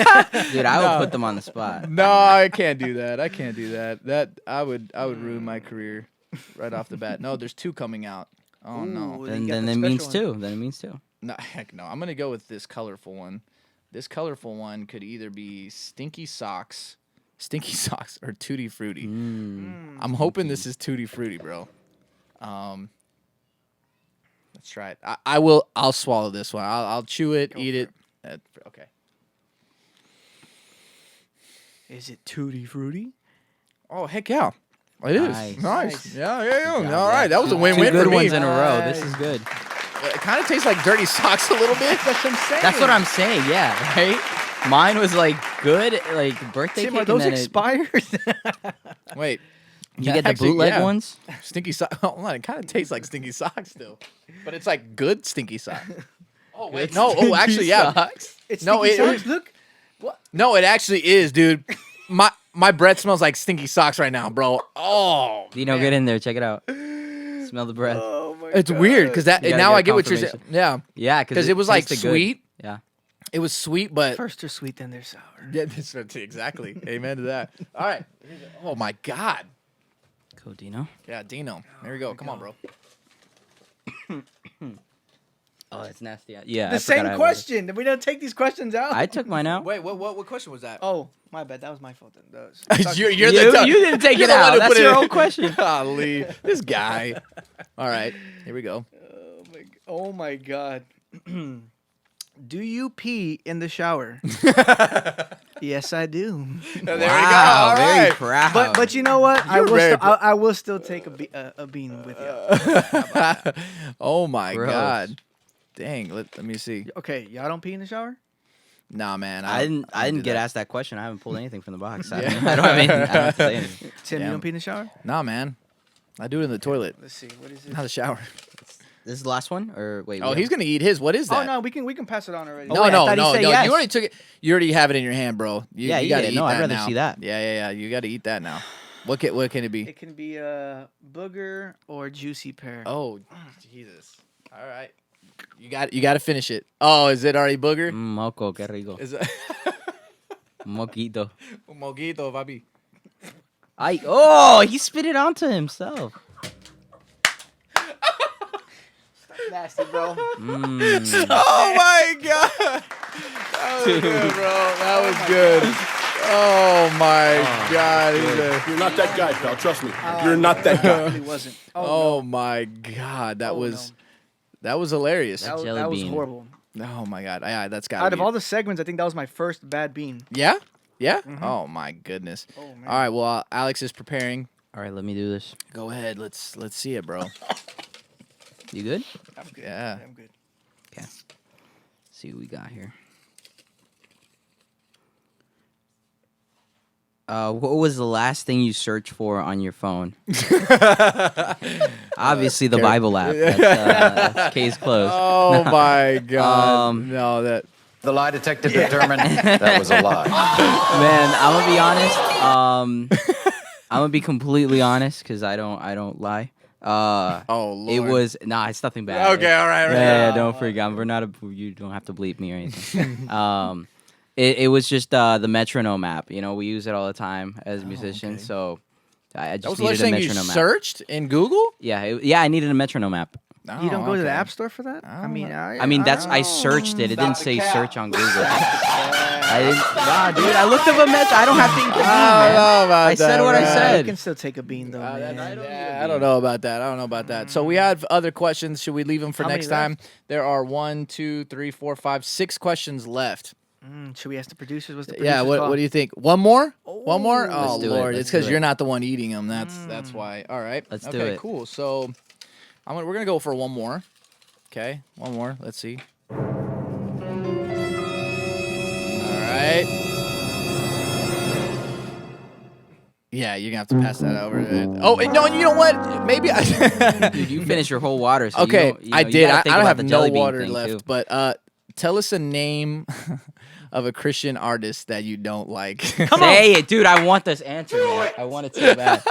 Speaker 1: Dude, I would put them on the spot.
Speaker 2: No, I can't do that. That I would ruin my career right off the bat. No, there's 2 coming out. Oh no.
Speaker 3: Ooh,
Speaker 1: Then
Speaker 3: you got
Speaker 1: then
Speaker 3: the
Speaker 1: it means
Speaker 3: special one.
Speaker 1: 2. Then it means 2.
Speaker 2: No, heck no. I'm gonna go with this colorful one. This colorful one could either be Stinky Socks or Tutti Frutti. I'm hoping this is Tutti Frutti, bro. Let's try it. I'll swallow this one. I'll chew it, eat it. Okay.
Speaker 3: Is it Tutti Frutti?
Speaker 2: Oh heck yeah, it is.
Speaker 1: Nice.
Speaker 2: Nice. Yeah.
Speaker 1: job,
Speaker 2: All right, that was a
Speaker 1: 2
Speaker 2: win-win
Speaker 1: good
Speaker 2: for me.
Speaker 1: ones in a row. This is good.
Speaker 2: It kind of tastes like dirty socks a little bit.
Speaker 3: That's what I'm saying.
Speaker 1: That's what I'm saying. Yeah, right. Mine was like good, like birthday
Speaker 3: Tim,
Speaker 1: cake.
Speaker 3: are those
Speaker 1: and then
Speaker 3: expired?
Speaker 2: Wait,
Speaker 1: You get the bootleg ones.
Speaker 2: Stinky socks. Hold on, it kind of tastes like stinky socks still, but it's like good stinky socks. Oh wait, no. Oh, actually, yeah.
Speaker 1: Socks.
Speaker 3: It's
Speaker 2: No,
Speaker 3: sticky
Speaker 2: it-
Speaker 3: socks. Look.
Speaker 2: No, it actually is, dude. My breath smells like stinky socks right now, bro. Oh,
Speaker 1: Dino, get in there. Check it out. Smell the breath.
Speaker 3: Oh my
Speaker 2: it's weird because that.
Speaker 1: You
Speaker 2: And
Speaker 1: gotta
Speaker 2: now
Speaker 1: get
Speaker 2: I get what you're saying.
Speaker 1: confirmation.
Speaker 2: Yeah,
Speaker 1: Yeah,
Speaker 2: because it was like
Speaker 1: tasted good.
Speaker 2: sweet.
Speaker 1: Yeah.
Speaker 2: It was sweet, but
Speaker 3: First they're sweet, then they're sour.
Speaker 2: yeah, exactly. Amen to that. All right. Oh my God.
Speaker 1: Cool, Dino.
Speaker 2: Yeah, Dino. There we go. Come on, bro.
Speaker 1: Oh, that's nasty. Yeah.
Speaker 3: The
Speaker 1: I forgot I
Speaker 3: same
Speaker 1: had
Speaker 3: question. We don't take these questions out.
Speaker 1: one. I took mine out.
Speaker 2: Wait, what question was that?
Speaker 3: Oh, my bad. That was my fault. Then. Those.
Speaker 2: you're
Speaker 1: You,
Speaker 2: the
Speaker 1: you didn't take
Speaker 2: you're
Speaker 1: it
Speaker 2: the one
Speaker 1: out.
Speaker 2: who
Speaker 1: That's
Speaker 2: put it
Speaker 1: your
Speaker 2: in.
Speaker 1: own question.
Speaker 2: Golly, this guy. All right, here we go.
Speaker 3: Oh my god. Do you pee in the shower? Yes, I do.
Speaker 2: There we go.
Speaker 1: Wow,
Speaker 2: All
Speaker 1: very
Speaker 2: right.
Speaker 1: proud.
Speaker 3: But you know what?
Speaker 2: You're very
Speaker 3: I will still take a bean with you.
Speaker 2: Oh my
Speaker 1: Gross.
Speaker 2: God. Dang. Let me see.
Speaker 3: Okay, y'all don't pee in the shower?
Speaker 2: Nah, man.
Speaker 1: I didn't
Speaker 2: do
Speaker 1: get
Speaker 2: that.
Speaker 1: asked that question. I haven't pulled anything from the box. I
Speaker 2: Yeah.
Speaker 1: don't have anything. I don't have to say anything.
Speaker 3: Tim,
Speaker 2: Damn.
Speaker 3: you don't pee in the shower?
Speaker 2: Nah, man. I do it in the toilet,
Speaker 3: Let's see. What is it?
Speaker 2: not the shower.
Speaker 1: This is the last one, or wait?
Speaker 2: Oh,
Speaker 1: we
Speaker 2: he's gonna eat his. What is that?
Speaker 3: Oh no, we can pass it on already.
Speaker 2: No,
Speaker 1: wait, I
Speaker 2: no,
Speaker 1: thought he
Speaker 2: no,
Speaker 1: said
Speaker 2: no.
Speaker 1: yes.
Speaker 2: You already took it. You already have it in your hand, bro.
Speaker 1: Yeah,
Speaker 2: you
Speaker 1: you
Speaker 2: gotta
Speaker 1: did.
Speaker 2: eat
Speaker 1: No,
Speaker 2: that
Speaker 1: I'd rather
Speaker 2: now.
Speaker 1: see that.
Speaker 2: Yeah. You gotta eat that now. What can it be?
Speaker 3: It can be booger or juicy pear.
Speaker 2: Oh, Jesus. All right. You got to finish it. Oh, is it already booger?
Speaker 1: Moco, qué rico.
Speaker 2: Is it
Speaker 1: Moquito.
Speaker 2: Moquito, papi?
Speaker 1: Oh, he spit it onto himself.
Speaker 3: Nasty, bro.
Speaker 1: Mm.
Speaker 2: Oh my God. That was good, bro. That was good. Oh my God!
Speaker 7: You're not that guy, pal. Trust me. You're not that guy.
Speaker 3: Really wasn't.
Speaker 2: Oh my God! That was hilarious.
Speaker 3: That
Speaker 1: Jelly
Speaker 3: was
Speaker 1: bean.
Speaker 3: horrible.
Speaker 2: Oh my God! Yeah, that's got.
Speaker 3: Out of all the segments, I think that was my first bad bean.
Speaker 2: Yeah. Oh my goodness.
Speaker 3: Oh man.
Speaker 2: All right. Well, Alex is preparing.
Speaker 1: All right, let me do this.
Speaker 2: Go ahead. Let's see it, bro.
Speaker 1: You good?
Speaker 3: I'm good.
Speaker 2: Yeah.
Speaker 3: I'm good.
Speaker 1: Okay. See what we got here. What was the last thing you searched for on your phone? Obviously, the Bible app. That's case closed.
Speaker 2: Oh my God. No, that.
Speaker 8: The lie detector determined that was a lie.
Speaker 1: Man, I'm gonna be honest. I'm gonna be completely honest because I don't lie.
Speaker 2: Oh Lord.
Speaker 1: It was it's nothing bad.
Speaker 2: Okay, all right.
Speaker 1: Yeah, don't freak out. You don't have to bleep me or anything. It was just the metronome app. You know, we use it all the time as musicians. So I
Speaker 2: That was
Speaker 1: just
Speaker 2: the last
Speaker 1: needed a
Speaker 2: thing you
Speaker 1: metronome app.
Speaker 2: searced in Google?
Speaker 1: Yeah, I needed a metronome app.
Speaker 2: Oh,
Speaker 3: You don't go to the
Speaker 2: okay.
Speaker 3: App Store for that? I mean,
Speaker 1: I searched it. It didn't say search on Google. I didn't. Nah, dude. I looked up a metronome. I don't have to eat the bean, man. I said what I
Speaker 3: You
Speaker 1: said.
Speaker 3: can still take a bean though, man.
Speaker 2: I don't know about that. So we have other questions. Should we leave them for
Speaker 3: How many
Speaker 2: next time? There are 1, 2, 3, 4, 5, 6 questions left.
Speaker 3: Should we ask the producers? What's the
Speaker 2: Yeah.
Speaker 3: producers
Speaker 2: What do you think? One more? One more?
Speaker 3: Let's
Speaker 2: Oh
Speaker 1: do it.
Speaker 2: Lord,
Speaker 1: Let's
Speaker 2: it's because
Speaker 1: do it.
Speaker 2: you're not the one eating them. That's why. All right.
Speaker 1: Let's
Speaker 2: okay,
Speaker 1: do it.
Speaker 2: Cool. So we're gonna go for one more. Okay, one more. Let's see. All right. Yeah, you're gonna have to pass that over. Oh no, you know what? Maybe I.
Speaker 1: Dude, you finished your whole water. So
Speaker 2: Okay, I
Speaker 1: you
Speaker 2: did.
Speaker 1: gotta
Speaker 2: I
Speaker 1: think
Speaker 2: don't
Speaker 1: about
Speaker 2: have
Speaker 1: the
Speaker 2: no
Speaker 1: jelly bean
Speaker 2: water
Speaker 1: thing,
Speaker 2: left.
Speaker 1: too.
Speaker 2: But tell us a name of a Christian artist that you don't like.
Speaker 1: Say it, dude. I want this answer, man. I want it so bad.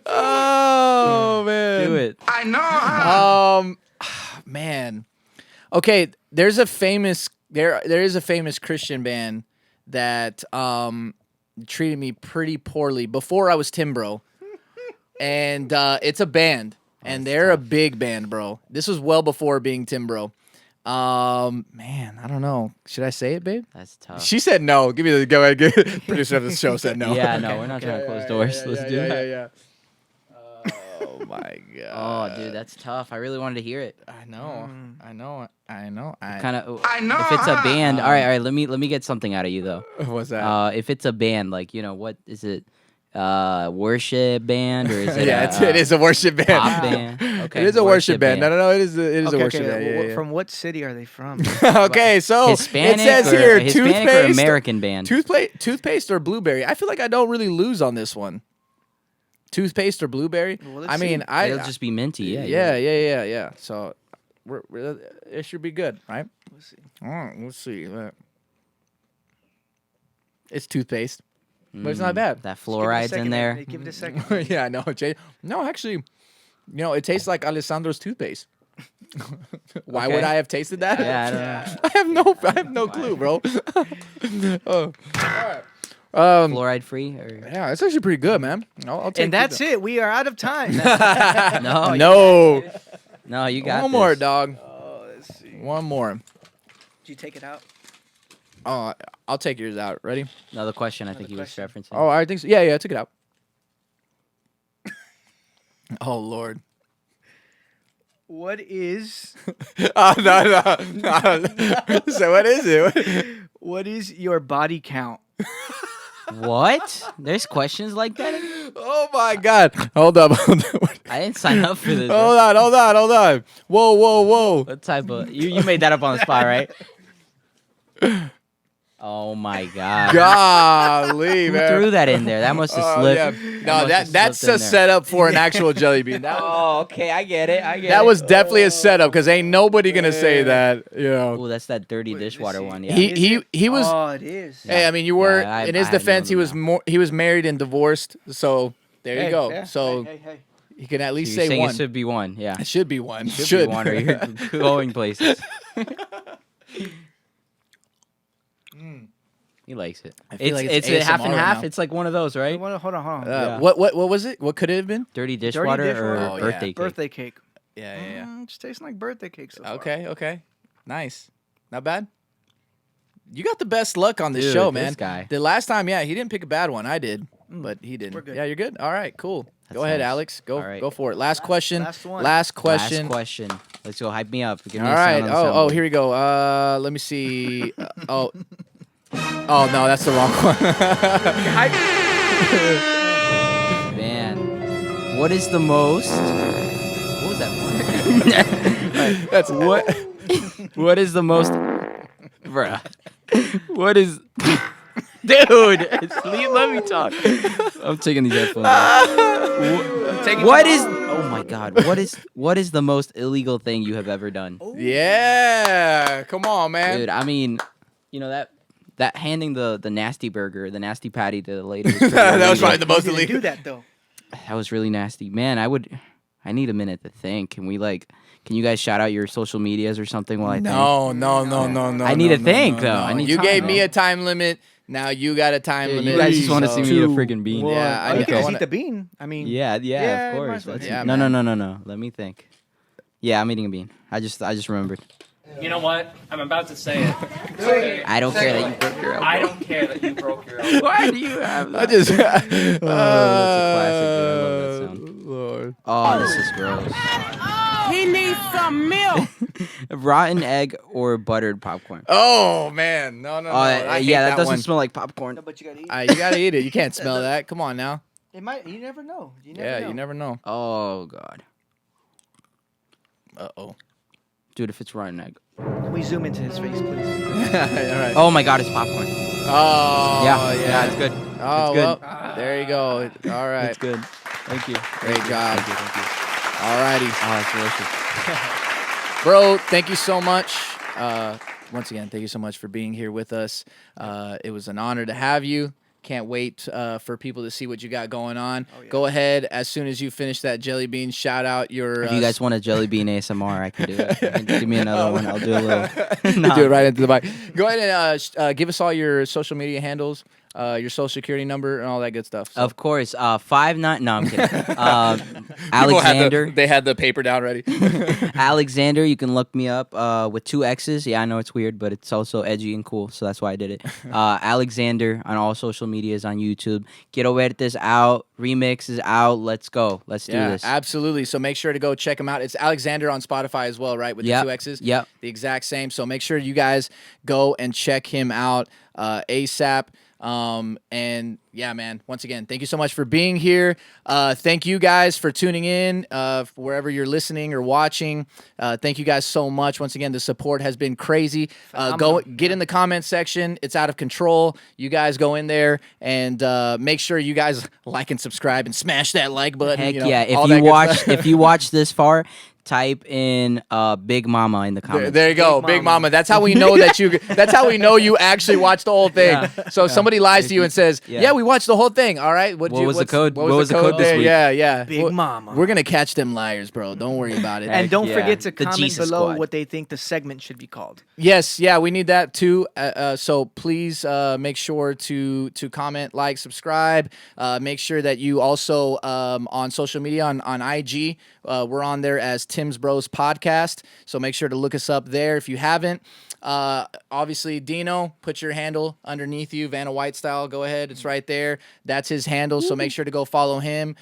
Speaker 2: Oh man.
Speaker 1: Do it.
Speaker 2: Man. Okay, there is a famous Christian band that treated me pretty poorly before I was Timbro. And it's a band. And they're a big band, bro. This was well before being Timbro. Man, I don't know. Should I say it, babe?
Speaker 1: That's tough.
Speaker 2: She said no. Give me the go ahead. Producer of the show said no.
Speaker 1: Yeah, no, we're not trying to close doors. Let's do that.
Speaker 2: Yeah. Oh my god.
Speaker 1: Oh, dude, that's tough. I really wanted to hear it.
Speaker 2: I know.
Speaker 1: Kind of.
Speaker 8: I know.
Speaker 1: If it's a band, all right. Let me get something out of you though.
Speaker 2: What's that?
Speaker 1: If it's a band, like what is it? Worship band or is it?
Speaker 2: It is a worship band.
Speaker 1: Pop band. Okay,
Speaker 2: It is a worship band. No, it is a worship band. Yeah.
Speaker 3: From what city are they from?
Speaker 2: Okay, so
Speaker 1: Hispanic
Speaker 2: it says
Speaker 1: or
Speaker 2: here
Speaker 1: Hispanic or
Speaker 2: toothpaste,
Speaker 1: American band.
Speaker 2: toothpaste or blueberry. I feel like I don't really lose on this one. Toothpaste or blueberry?
Speaker 3: Well, let's
Speaker 2: I mean,
Speaker 3: see.
Speaker 1: It'll just be minty.
Speaker 2: yeah. So it should be good, right?
Speaker 3: Let's see.
Speaker 2: All right, let's see. It's toothpaste, but it's not bad.
Speaker 1: That
Speaker 3: Give it a
Speaker 1: fluoride's
Speaker 3: second,
Speaker 1: in there.
Speaker 3: Give it a second.
Speaker 2: Yeah, no, Jay. No, actually, it tastes like Alessandro's toothpaste. Why would
Speaker 1: Okay.
Speaker 2: I have tasted that?
Speaker 1: Yeah, I don't know.
Speaker 2: I have no clue, bro. Oh.
Speaker 1: Fluoride free or
Speaker 2: Yeah, it's actually pretty good, man. I'll take
Speaker 3: And that's it. We are out of time.
Speaker 1: no?
Speaker 2: No,
Speaker 1: No, you got
Speaker 2: one more,
Speaker 1: this.
Speaker 2: dog.
Speaker 3: Let's see.
Speaker 2: One more.
Speaker 3: Did you take it out?
Speaker 2: Oh, I'll take yours out. Ready?
Speaker 1: Another question. I think he was referencing.
Speaker 2: Oh, I think so. Yeah, I took it out. Oh Lord.
Speaker 3: What is
Speaker 2: Oh no. So what is it?
Speaker 3: what is your body count?
Speaker 1: What? There's questions like that?
Speaker 2: Oh my God. Hold up.
Speaker 1: I didn't sign up for this. bro.
Speaker 2: Hold on. Whoa.
Speaker 1: What type of you made that up on the spot, right? Oh my god.
Speaker 2: Golly,
Speaker 1: Who
Speaker 2: man.
Speaker 1: threw that in there? That must have
Speaker 2: Oh,
Speaker 1: slipped.
Speaker 2: yeah. No,
Speaker 1: must have
Speaker 2: that's
Speaker 1: slipped
Speaker 2: a
Speaker 1: in there.
Speaker 2: setup for an actual jelly bean.
Speaker 1: Oh, okay, I get it.
Speaker 2: That was definitely a setup because ain't nobody gonna say that.
Speaker 1: Oh, that's that dirty dishwater one. Yeah.
Speaker 2: He was.
Speaker 3: Oh, it is.
Speaker 2: Hey, I mean, you were
Speaker 1: Yeah,
Speaker 2: in his
Speaker 1: I had
Speaker 2: defense.
Speaker 1: known
Speaker 2: He was married and divorced. So there you go.
Speaker 3: Yeah.
Speaker 2: So
Speaker 3: Hey.
Speaker 2: he can at
Speaker 1: So
Speaker 2: least
Speaker 1: you're
Speaker 2: say
Speaker 1: saying
Speaker 2: one.
Speaker 1: it should be one. Yeah.
Speaker 2: It should be one.
Speaker 1: Should be one, or you're going places. He likes it.
Speaker 2: feel like
Speaker 1: It's
Speaker 2: it's
Speaker 1: a half and
Speaker 2: ASMR
Speaker 1: half.
Speaker 2: now.
Speaker 1: It's like one of those, right?
Speaker 3: Hold on.
Speaker 1: Yeah.
Speaker 2: What was it? What could it have been?
Speaker 1: Dirty dishwater
Speaker 3: dishwater.
Speaker 1: or
Speaker 2: Oh, yeah.
Speaker 1: birthday cake.
Speaker 3: Birthday cake.
Speaker 2: Yeah.
Speaker 3: It's tasting like birthday cake so far.
Speaker 2: Okay. Nice. Not bad. You got the best luck on this
Speaker 1: Dude,
Speaker 2: show,
Speaker 1: this
Speaker 2: man.
Speaker 1: guy.
Speaker 2: The last time, he didn't pick a bad one. I did, but he didn't.
Speaker 3: We're good.
Speaker 2: Yeah, you're good. All right, cool.
Speaker 1: That's
Speaker 2: Go ahead,
Speaker 1: nice.
Speaker 2: Alex. Go
Speaker 1: All right.
Speaker 2: go for it. Last question.
Speaker 3: last one.
Speaker 2: Last question.
Speaker 1: Last question. Let's go. Hype me up. Give me
Speaker 2: All
Speaker 1: a
Speaker 2: right.
Speaker 1: sound on the
Speaker 2: Oh,
Speaker 1: soundboard.
Speaker 2: here we go. Let me see. Oh no, that's the wrong one.
Speaker 1: Man, what is the most? What was that?
Speaker 2: That's
Speaker 1: What? What is the most? Bruh. What is? Dude, let me talk. I'm taking these headphones off. What is? Oh my God. What is the most illegal thing you have ever done?
Speaker 2: Yeah. Come on, man.
Speaker 1: Dude, I mean, you know that handing the nasty burger, the nasty patty to the lady was pretty
Speaker 2: That was
Speaker 1: illegal.
Speaker 2: probably the most
Speaker 3: Didn't
Speaker 2: illegal.
Speaker 3: do that though.
Speaker 1: That was really nasty. Man, I need a minute to think. Can you guys shout out your social medias or something while I think?
Speaker 2: No.
Speaker 1: I need
Speaker 2: no,
Speaker 1: to think,
Speaker 2: no,
Speaker 1: though.
Speaker 2: no.
Speaker 1: I need
Speaker 2: You
Speaker 1: time,
Speaker 2: gave me
Speaker 1: bro.
Speaker 2: a time limit. Now you got a time
Speaker 1: Dude,
Speaker 2: limit.
Speaker 1: you guys just want to see me eat a
Speaker 6: two,
Speaker 1: freaking bean.
Speaker 2: Yeah, I
Speaker 3: You
Speaker 2: know.
Speaker 3: can just eat the bean. I mean,
Speaker 1: Yeah,
Speaker 3: Yeah,
Speaker 1: of
Speaker 3: might
Speaker 1: course.
Speaker 3: as well.
Speaker 1: Let's
Speaker 2: Yeah,
Speaker 1: eat-
Speaker 2: man.
Speaker 1: No. Let me think. Yeah, I'm eating a bean. I just remembered.
Speaker 9: You know what? I'm about to say it.
Speaker 1: I don't care that you broke your elbow.
Speaker 9: I don't care that you broke your elbow.
Speaker 1: Why do you have that?
Speaker 2: I just.
Speaker 1: Oh, that's a classic, dude. I love that sound.
Speaker 2: Lord.
Speaker 1: Oh, this is gross.
Speaker 4: He needs some milk.
Speaker 1: Rotten egg or buttered popcorn.
Speaker 2: Oh man, no. I hate
Speaker 1: Yeah, that doesn't
Speaker 2: one.
Speaker 1: smell like popcorn.
Speaker 3: No, but you gotta eat.
Speaker 2: You gotta eat it. You can't smell that. Come on now.
Speaker 3: It might. You never know. You never
Speaker 2: Yeah,
Speaker 3: know.
Speaker 2: you never know.
Speaker 1: Oh God,
Speaker 2: Oh.
Speaker 1: dude, if it's rotten egg.
Speaker 3: Can we zoom into his face, please?
Speaker 2: All right.
Speaker 1: Oh my God, it's popcorn.
Speaker 2: Oh
Speaker 1: Yeah, it's good.
Speaker 2: Oh
Speaker 1: it's good.
Speaker 2: well, there you go. All right.
Speaker 1: It's good. Thank you.
Speaker 2: Great job.
Speaker 1: Thank you.
Speaker 2: All righty.
Speaker 1: Oh, it's delicious.
Speaker 2: Bro, thank you so much. Once again, thank you so much for being here with us. It was an honor to have you. Can't wait for people to see what you got going on.
Speaker 3: Oh, yeah.
Speaker 2: Go ahead, as soon as you finish that jelly bean, shout out your...
Speaker 1: If you guys want a jelly bean ASMR, I can do it. Give me another one. I'll do a little.
Speaker 2: do it right into the mic. Go ahead and give us all your social media handles, your social security number, and all that good stuff. So.
Speaker 1: Of course. 5'9". No, I'm kidding. Alexander.
Speaker 2: They had the paper down ready.
Speaker 1: Alexander. You can look me up with 2 X's. Yeah, I know it's weird, but it's also edgy and cool, so that's why I did it. Alexander on all social medias on YouTube. Quiero Verte's out. Remix is out. Let's go. Let's do this.
Speaker 2: Absolutely. So make sure to go check him out. It's Alexander on Spotify as well, right? With
Speaker 1: Yep.
Speaker 2: the 2 X's?
Speaker 1: Yep.
Speaker 2: The exact same. So make sure you guys go and check him out ASAP. And yeah, man, once again, thank you so much for being here. Thank you guys for tuning in, wherever you're listening or watching. Thank you guys so much. Once again, the support has been crazy. Go get in the comment section. It's out of control. You guys go in there and make sure you guys like and subscribe and smash that like button.
Speaker 1: Heck
Speaker 2: you know,
Speaker 1: yeah!
Speaker 2: all
Speaker 1: If
Speaker 2: that
Speaker 1: you
Speaker 2: good
Speaker 1: watch,
Speaker 2: stuff.
Speaker 1: if you watch this far, type in Big Mama in the comments.
Speaker 2: There you go,
Speaker 3: Big
Speaker 2: Big
Speaker 3: Mama.
Speaker 2: Mama. That's how we know that you. That's how we know you actually watched the whole thing.
Speaker 1: Yeah.
Speaker 2: So if somebody lies to you and says,
Speaker 1: Yeah.
Speaker 2: "Yeah, we watched the whole thing." All right,
Speaker 1: What was the code?
Speaker 2: What was the code
Speaker 1: this
Speaker 2: there?
Speaker 1: week?
Speaker 2: Yeah.
Speaker 3: Big Mama.
Speaker 2: We're gonna catch them liars, bro. Don't worry about it.
Speaker 3: And don't
Speaker 1: yeah.
Speaker 3: forget to
Speaker 1: The
Speaker 3: comment
Speaker 1: Jesus
Speaker 3: below
Speaker 1: Squad.
Speaker 3: what they think the segment should be called.
Speaker 2: Yes, yeah, we need that too. So please make sure to comment, like, subscribe. Make sure that you also on social media on IG, we're on there as Tim's Bros Podcast. So make sure to look us up there if you haven't. Obviously, Dino, put your handle underneath you, Vanna White style. Go ahead, it's right there. That's his handle. So make sure to go follow him.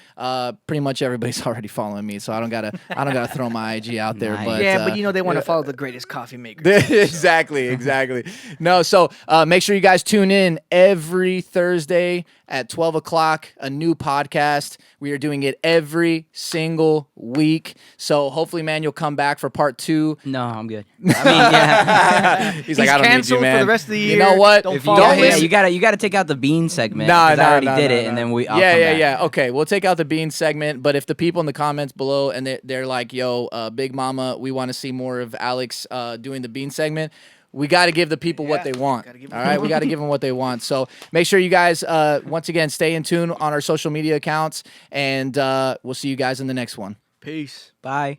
Speaker 2: Pretty much everybody's already following me, so I don't gotta throw my IG out there.
Speaker 1: Nice.
Speaker 2: But
Speaker 3: But you know they want to follow the greatest coffee maker.
Speaker 2: exactly. No, so make sure you guys tune in every Thursday at 12 o'clock, a new podcast. We are doing it every single week. So hopefully, man, you'll come back for part 2.
Speaker 1: No, I'm good. I mean, yeah.
Speaker 2: He's like, I don't need you,
Speaker 3: canceled
Speaker 2: man.
Speaker 3: for the rest of the year.
Speaker 2: You know what?
Speaker 3: Don't
Speaker 2: If you
Speaker 3: follow
Speaker 2: don't
Speaker 3: him.
Speaker 1: Yeah, you gotta take out the bean segment.
Speaker 2: No,
Speaker 1: 'cause
Speaker 2: no,
Speaker 1: I already
Speaker 2: no,
Speaker 1: did
Speaker 2: no,
Speaker 1: it,
Speaker 2: no.
Speaker 1: and then I'll come
Speaker 2: yeah.
Speaker 1: back.
Speaker 2: Okay, we'll take out the bean segment. But if the people in the comments below and they're like, "Yo, Big Mama, we want to see more of Alex doing the bean segment," we got to give the people what they want.
Speaker 3: Gotta give
Speaker 2: All
Speaker 3: them
Speaker 2: right, we got to give them what they want. So make sure you guys, once again, stay in tune on our social media accounts, and we'll see you guys in the next one.
Speaker 3: Peace.
Speaker 1: Bye.